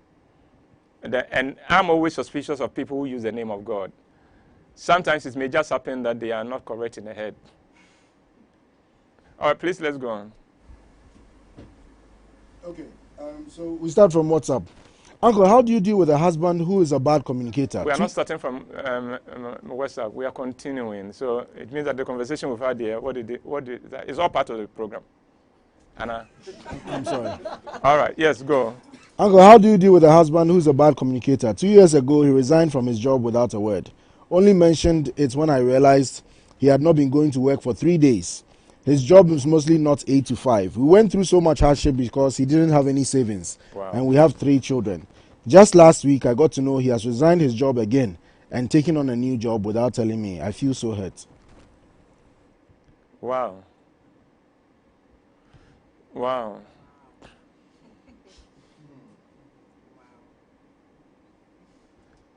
And I'm always suspicious of people who use the name of God. Sometimes it may just happen that they are not correct in the head. All right, please, let's go on. Okay, so we start from WhatsApp. Uncle, how do you deal with a husband who is a bad communicator? We are not starting from WhatsApp. We are continuing. So it means that the conversation we've had here, it's all part of the program. Anna? I'm sorry. All right, yes, go. Uncle, how do you deal with a husband who is a bad communicator? 2 years ago, he resigned from his job without a word. Only mentioned it when I realized he had not been going to work for 3 days. His job was mostly not 8 to 5. We went through so much hardship because he didn't have any savings. Wow. And we have 3 children. Just last week, I got to know he has resigned his job again and taken on a new job without telling me. I feel so hurt. Wow. Wow.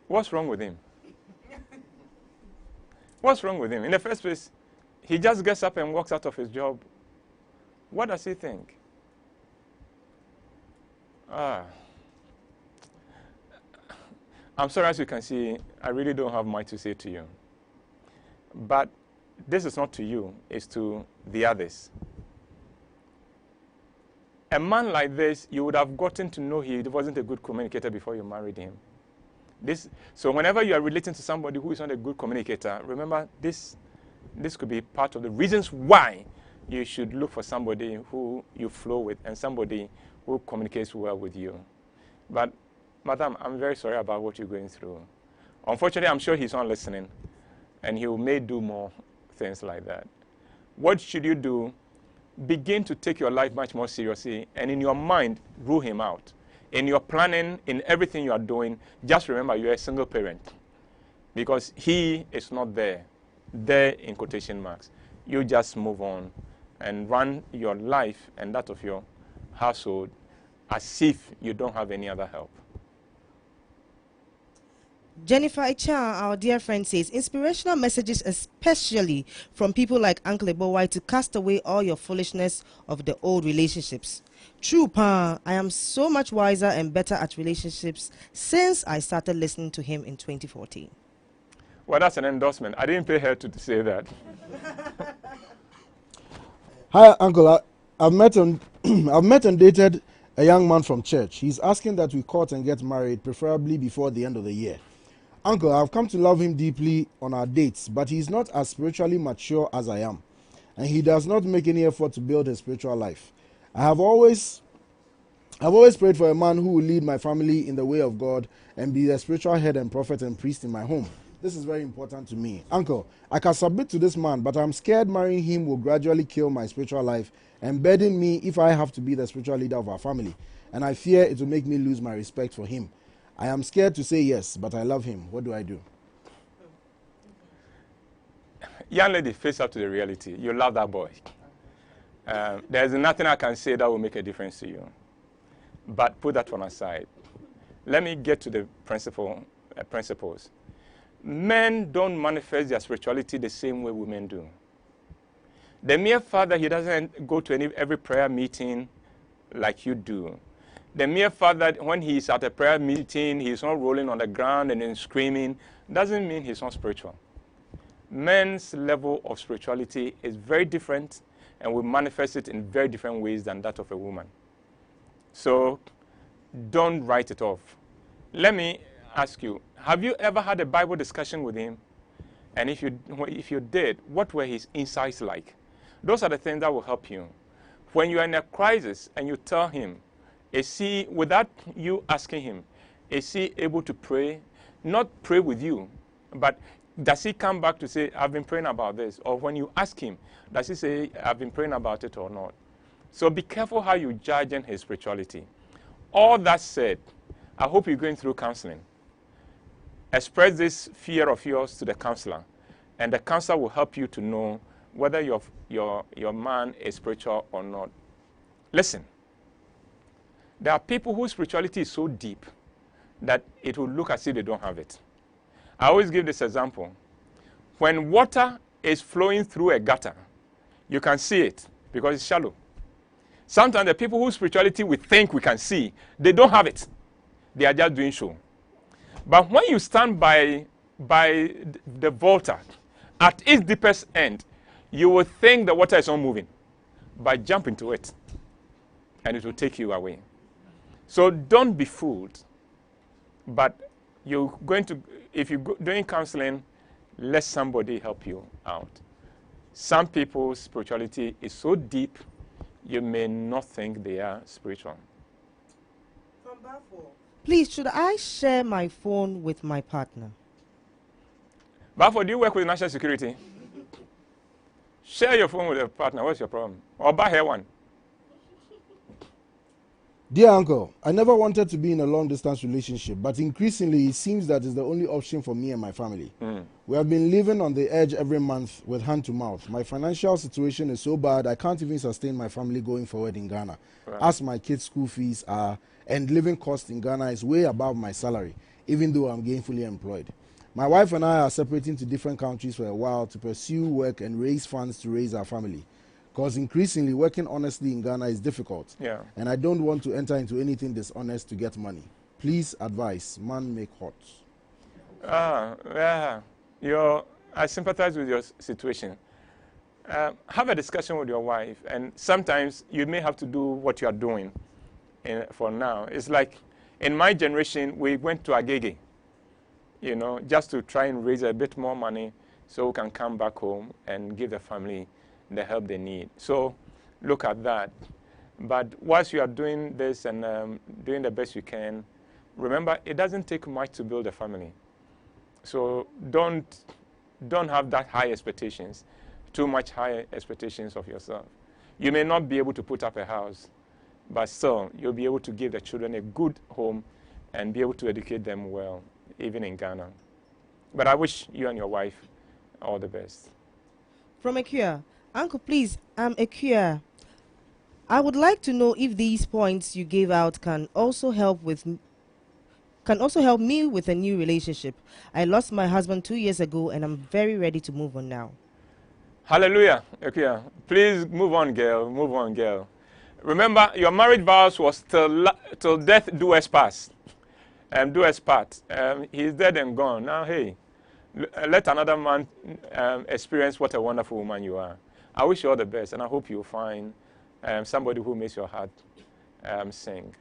What's wrong with him? What's wrong with him? In the first place, he just gets up and walks out of his job. What does he think? I'm sorry, as you can see, I really don't have much to say to you. But this is not to you, it's to the others. A man like this, you would have gotten to know he wasn't a good communicator before you married him. So whenever you are relating to somebody who is not a good communicator, remember this could be part of the reasons why you should look for somebody who you flow with and somebody who communicates well with you. But, madam, I'm very sorry about what you're going through. Unfortunately, I'm sure he's not listening, and he may do more things like that. What should you do? Begin to take your life much more seriously, and in your mind, rule him out. In your planning, in everything you are doing, just remember you're a single parent. Because he is not there in quotation marks. You just move on and run your life and that of your household as if you don't have any other help. Jennifer Echan, our dear friend, says, inspirational messages, especially from people like Uncle WHYTE, to cast away all your foolishness of the old relationships. True, Pa, I am so much wiser and better at relationships since I started listening to him in 2014. Well, that's an endorsement. I didn't pay her to say that. Hi, Uncle. I've met and dated a young man from church. He's asking that we court and get married, preferably before the end of the year. Uncle, I've come to love him deeply on our dates, but he's not as spiritually mature as I am, and he does not make any effort to build his spiritual life. I've always prayed for a man who will lead my family in the way of God and be the spiritual head and prophet and priest in my home. This is very important to me. Uncle, I can submit to this man, but I'm scared marrying him will gradually kill my spiritual life and burden me if I have to be the spiritual leader of our family. And I fear it will make me lose my respect for him. I am scared to say yes, but I love him. What do I do? Young lady, face up to the reality. You love that boy. There's nothing I can say that will make a difference to you. But put that one aside. Let me get to the principles. Men don't manifest their spirituality the same way women do. The mere fact that he doesn't go to every prayer meeting like you do, the mere fact that when he's at a prayer meeting, he's not rolling on the ground and then screaming, doesn't mean he's not spiritual. Men's level of spirituality is very different and will manifest it in very different ways than that of a woman. So don't write it off. Let me ask you, have you ever had a Bible discussion with him? And if you did, what were his insights like? Those are the things that will help you. When you are in a crisis and you tell him, is he, without you asking him, is he able to pray? Not pray with you, but does he come back to say, I've been praying about this? Or when you ask him, does he say, I've been praying about it or not? So be careful how you judge his spirituality. All that said, I hope you're going through counseling. Express this fear of yours to the counselor, and the counselor will help you to know whether your man is spiritual or not. Listen, there are people whose spirituality is so deep that it will look as if they don't have it. I always give this example. When water is flowing through a gutter, you can see it because it's shallow. Sometimes the people whose spirituality we think we can see, they don't have it. They are just doing show. But when you stand by the vaulter at its deepest end, you will think the water is not moving. But jump into it, and it will take you away. So don't be fooled. But you're going to, if you're doing counseling, let somebody help you out. Some people's spirituality is so deep, you may not think they are spiritual. Please, should I share my phone with my partner? Bafo, do you work with national security? Share your phone with a partner. What's your problem? Or buy her one. Dear uncle, I never wanted to be in a long-distance relationship, but increasingly it seems that is the only option for me and my family. We have been living on the edge every month with hand to mouth. My financial situation is so bad I can't even sustain my family going forward in Ghana. Right. As my kids' school fees are, and living costs in Ghana is way above my salary, even though I'm gainfully employed. My wife and I are separating to different countries for a while to pursue work and raise funds to raise our family. Because increasingly working honestly in Ghana is difficult. Yeah. And I don't want to enter into anything dishonest to get money. Please advise. Man make hot. Yeah. I sympathize with your situation. Have a discussion with your wife. And sometimes you may have to do what you are doing for now. It's like in my generation, we went to Agege, just to try and raise a bit more money so we can come back home and give the family the help they need. So look at that. But whilst you are doing this and doing the best you can, remember it doesn't take much to build a family. So don't have that high expectations, too much high expectations of yourself. You may not be able to put up a house, but still you'll be able to give the children a good home and be able to educate them well, even in Ghana. But I wish you and your wife all the best. From Akua, Uncle, please, I'm Akua. I would like to know if these points you gave out can also help me with a new relationship. I lost my husband 2 years ago, and I'm very ready to move on now. Hallelujah, Akua. Please move on, girl. Move on, girl. Remember, your marriage vows was till death do us pass. Do us part. He's dead and gone. Now, hey, let another man experience what a wonderful woman you are. I wish you all the best, and I hope you'll find somebody who makes your heart sing.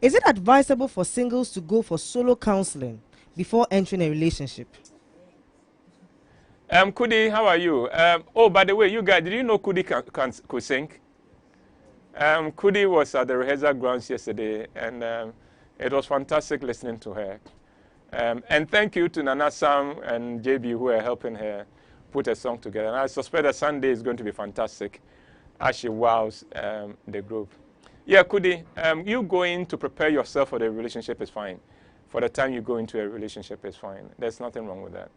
Is it advisable for singles to go for solo counseling before entering a relationship? Kudi, how are you? Oh, by the way, you guys, did you know Kudi could sing? Kudi was at the rehearsal grounds yesterday, and it was fantastic listening to her. And thank you to Nana Sam and JB who are helping her put a song together. And I suspect that Sunday is going to be fantastic as she wows the group. Yeah, Kudi, you going to prepare yourself for the relationship is fine. For the time you go into a relationship is fine. There's nothing wrong with that.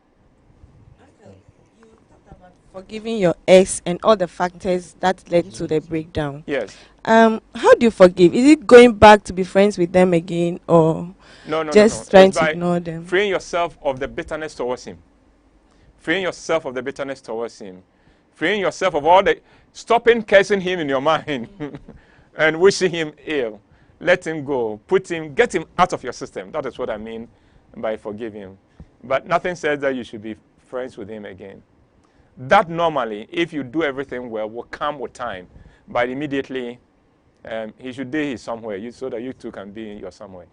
forgiving your ex and all the factors that led to the breakdown. Yes. How do you forgive? Is it going back to be friends with them again, or just trying to ignore them? Freeing yourself of the bitterness towards him. Freeing yourself of the bitterness towards him. Freeing yourself of all the stopping cursing him in your mind and wishing him ill. Let him go. Get him out of your system. That is what I mean by forgive him. But nothing says that you should be friends with him again. That normally, if you do everything well, will come with time. But immediately, he should be somewhere so that you two can be in your somewhere.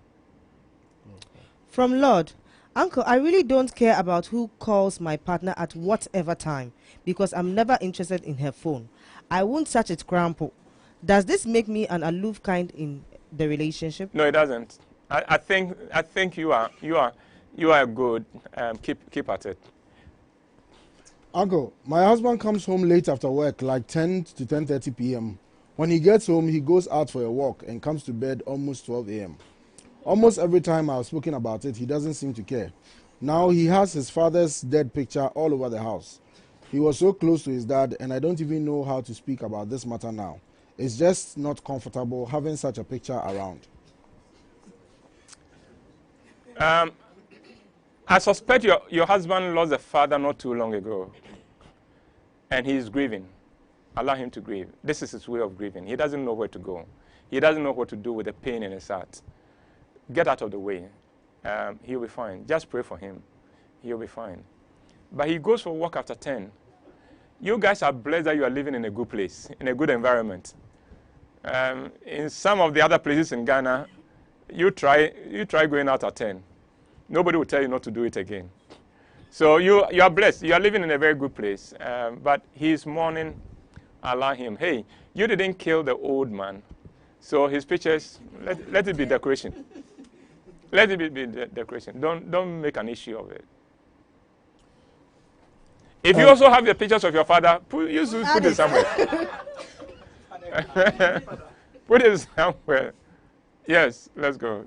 From Lord, Uncle, I really don't care about who calls my partner at whatever time because I'm never interested in her phone. I won't touch it, Grandpa. Does this make me an aloof kind in the relationship? No, it doesn't. I think you are good. Keep at it. Uncle, my husband comes home late after work, like 10 to 10:30 p.m. When he gets home, he goes out for a walk and comes to bed almost 12 a.m. Almost every time I've spoken about it, he doesn't seem to care. Now he has his father's dead picture all over the house. He was so close to his dad, and I don't even know how to speak about this matter now. It's just not comfortable having such a picture around. I suspect your husband lost a father not too long ago, and he is grieving. Allow him to grieve. This is his way of grieving. He doesn't know where to go. He doesn't know what to do with the pain in his heart. Get out of the way. He'll be fine. Just pray for him. He'll be fine. But he goes for a walk after 10. You guys are blessed that you are living in a good place, in a good environment. In some of the other places in Ghana, you try going out at 10. Nobody will tell you not to do it again. So you are blessed. You are living in a very good place. But he's mourning. Allow him. Hey, you didn't kill the old man. So his pictures, let it be decoration. Let it be decoration. Don't make an issue of it. If you also have the pictures of your father, put it somewhere. Put it somewhere. Yes, let's go.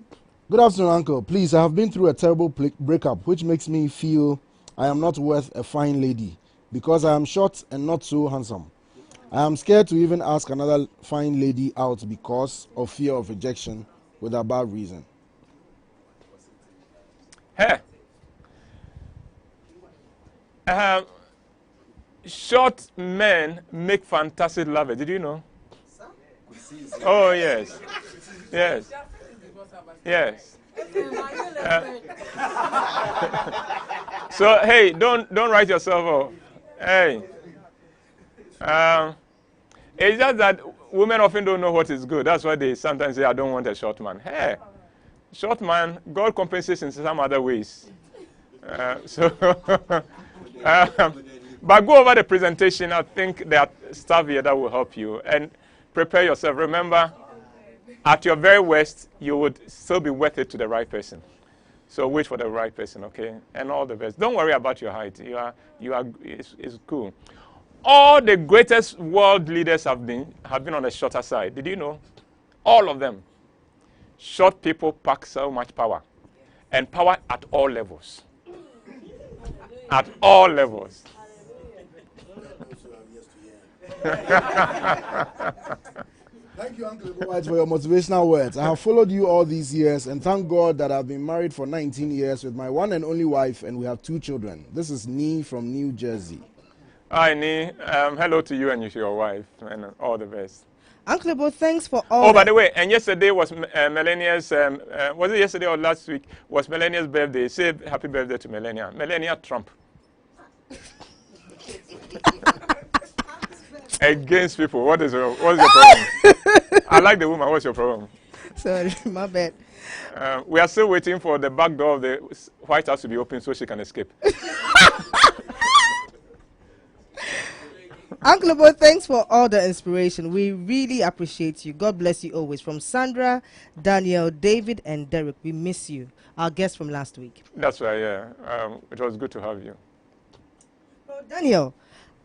Good afternoon, Uncle. Please, I have been through a terrible breakup, which makes me feel I am not worth a fine lady because I am short and not so handsome. I am scared to even ask another fine lady out because of fear of rejection with a bad reason. Hey. Short men make fantastic lovers. Did you know? Oh, yes. Yes. Yes. So, hey, don't write yourself off. Hey. It's just that women often don't know what is good. That's why they sometimes say, I don't want a short man. Hey, short man, God compensates in some other ways. But go over the presentation. I think there are stuff here that will help you. And prepare yourself. Remember, at your very worst, you would still be worth it to the right person. So wait for the right person, okay? And all the best. Don't worry about your height. It's cool. All the greatest world leaders have been on the shorter side. Did you know? All of them. Short people pack so much power. And power at all levels. At all levels. Thank you, Uncle White, for your motivational words. I have followed you all these years, and thank God that I've been married for 19 years with my one and only wife, and we have 2 children. This is Nee from New Jersey. Hi, Nee. Hello to you and your wife, and all the best. Uncle Bo, thanks for all. Oh, by the way, and yesterday was Melania's, was it yesterday or last week, was Melania's birthday. Say happy birthday to Melania. Melania Trump. Against people. What's your problem? I like the woman. What's your problem? Sorry, my bad. We are still waiting for the back door of the White House to be open so she can escape. Uncle Bo, thanks for all the inspiration. We really appreciate you. God bless you always. From Sandra, Daniel, David, and Derek, we miss you. Our guest from last week. That's right, yeah. It was good to have you. Oh, Daniel,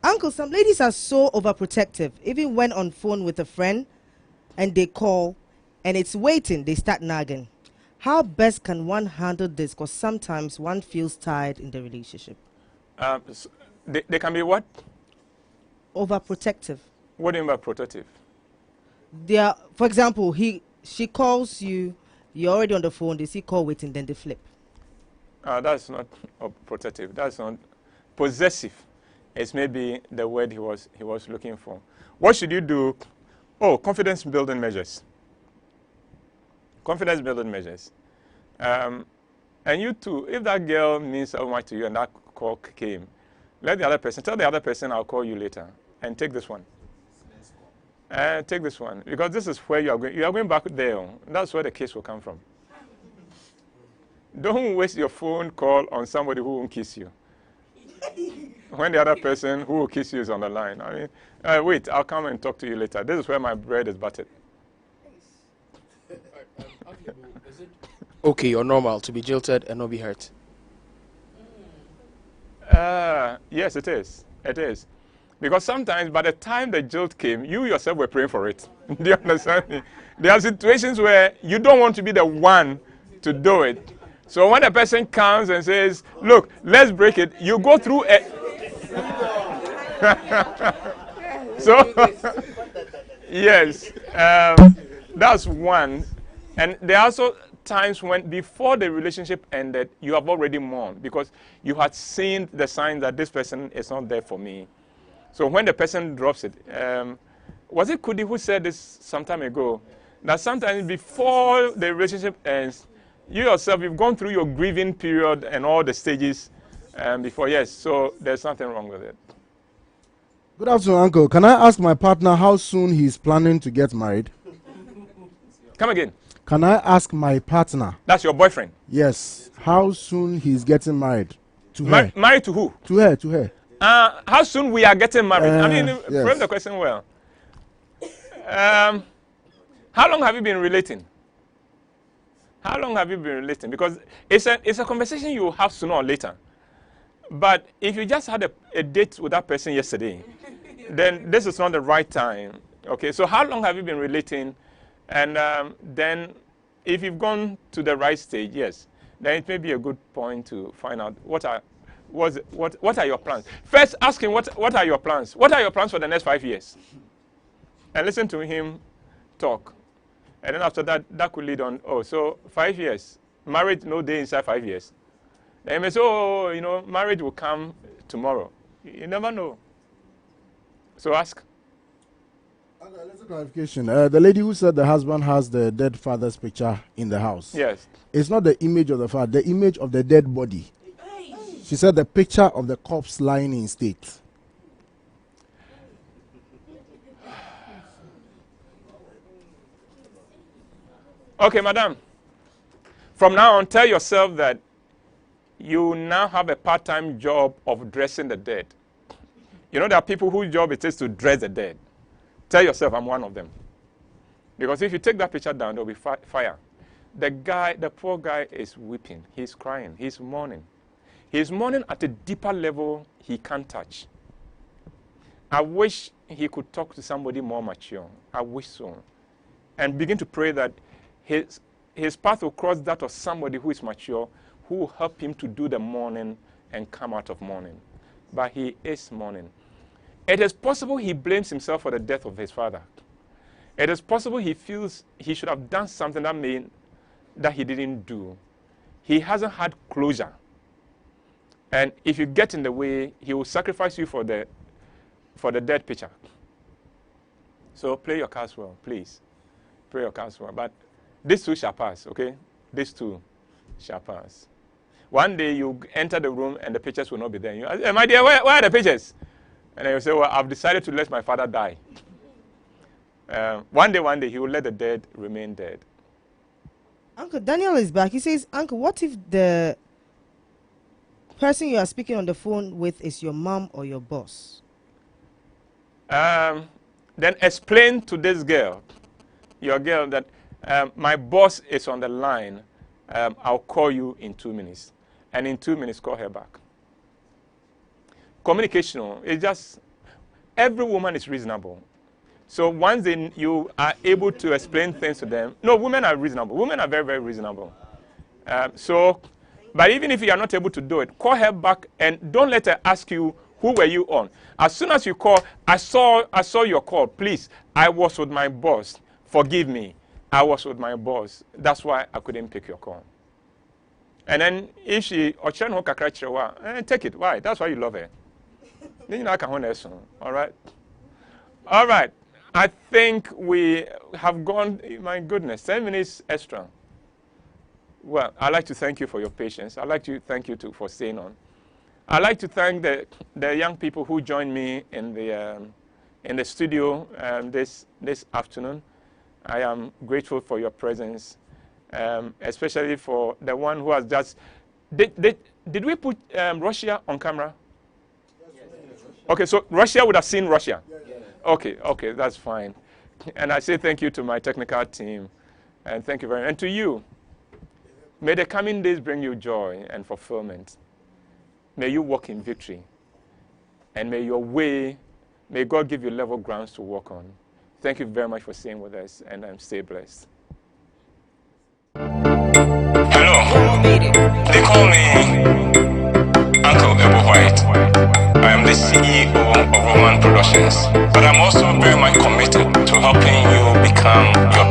Uncle, some ladies are so overprotective. Even when on phone with a friend and they call and it's waiting, they start nagging. How best can one handle this? Because sometimes one feels tired in the relationship. They can be what? overprotective? What do you mean by protective? They are, for example, she calls you, you're already on the phone, they see call waiting, then they flip. That's not protective. That's not possessive. It's maybe the word he was looking for. What should you do? Oh, confidence building measures. Confidence building measures. And you too, if that girl means so much to you and that call came, tell the other person I'll call you later, and take this one. Take this one, because this is where you are going. You are going back there. That's where the case will come from. Don't waste your phone call on somebody who won't kiss you. When the other person who will kiss you is on the line. I mean, wait, I'll come and talk to you later. This is where my bread is buttered. Is it okay or normal to be jilted and not be hurt? Yes, it is. It is. Because sometimes by the time the jilt came, you yourself were praying for it. Do you understand me? There are situations where you don't want to be the one to do it. So when a person comes and says, look, let's break it, you go through a... So, yes, that's one. And there are also times when before the relationship ended, you have already mourned because you had seen the signs that this person is not there for me. So when the person drops it, was it Kudi who said this some time ago, that sometimes before the relationship ends, you yourself, you've gone through your grieving period and all the stages before, yes, so there's nothing wrong with it. Good afternoon, Uncle. Can I ask my partner how soon he's planning to get married? Come again. Can I ask my partner? That's your boyfriend? Yes. How soon he's getting married? To her. Married to who? To her, to her. How soon we are getting married? I mean, yes. frame the question well. How long have you been relating? How long have you been relating? Because it's a conversation you will have sooner or later. But if you just had a date with that person yesterday, then this is not the right time. Okay, so how long have you been relating? And then if you've gone to the right stage, yes, then it may be a good point to find out what are your plans. First, ask him what are your plans? What are your plans for the next 5 years? And listen to him talk. And then after that, that could lead on, oh, so 5 years. Marriage, no day inside 5 years. Then you may say, oh, you know, marriage will come tomorrow. You never know. So ask. A little clarification. The lady who said the husband has the dead father's picture in the house. Yes. It's not the image of the father, the image of the dead body. She said the picture of the corpse lying in state. Okay, madam. From now on, tell yourself that you now have a part-time job of dressing the dead. You know, there are people whose job it is to dress the dead. Tell yourself I'm one of them. Because if you take that picture down, there will be fire. The poor guy is weeping. He's crying. He's mourning. He's mourning at a deeper level he can't touch. I wish he could talk to somebody more mature. I wish so. And begin to pray that his path will cross that of somebody who is mature, who will help him to do the mourning and come out of mourning. But he is mourning. It is possible he blames himself for the death of his father. It is possible he feels he should have done something that he didn't do. He hasn't had closure. And if you get in the way, he will sacrifice you for the dead picture. So play your cards well, please. Play your cards well. But these two shall pass, okay? These two shall pass. One day you enter the room and the pictures will not be there. You ask, my dear, where are the pictures? And then you say, well, I've decided to let my father die. One day, he will let the dead remain dead. Uncle Daniel is back. He says, Uncle, what if the person you are speaking on the phone with is your mom or your boss? Then explain to this girl, your girl, that my boss is on the line. I'll call you in 2 minutes. And in 2 minutes, call her back. Communication is just, every woman is reasonable. So once you are able to explain things to them, no, women are reasonable. Women are very, very reasonable. But even if you are not able to do it, call her back and don't let her ask you, Who were you on? As soon as you call, I saw your call. Please, I was with my boss. Forgive me. I was with my boss. That's why I couldn't pick your call. And then if she, take it. Why? That's why you love her. All right? All right. I think we have gone, my goodness, 10 minutes extra. Well, I'd like to thank you for your patience. I'd like to thank you for staying on. I'd like to thank the young people who joined me in the studio this afternoon. I am grateful for your presence, especially for the one who has just... Did we put Russia on camera? Okay, so Russia would have seen Russia. Okay, that's fine. And I say thank you to my technical team, and thank you very much. And to you, may the coming days bring you joy and fulfillment. May you walk in victory, and may God give you level grounds to walk on. Thank you very much for staying with us, and stay blessed. Hello, they call me Uncle WHYTE. I am the CEO of Roman Productions, but I'm also very much committed to helping you become your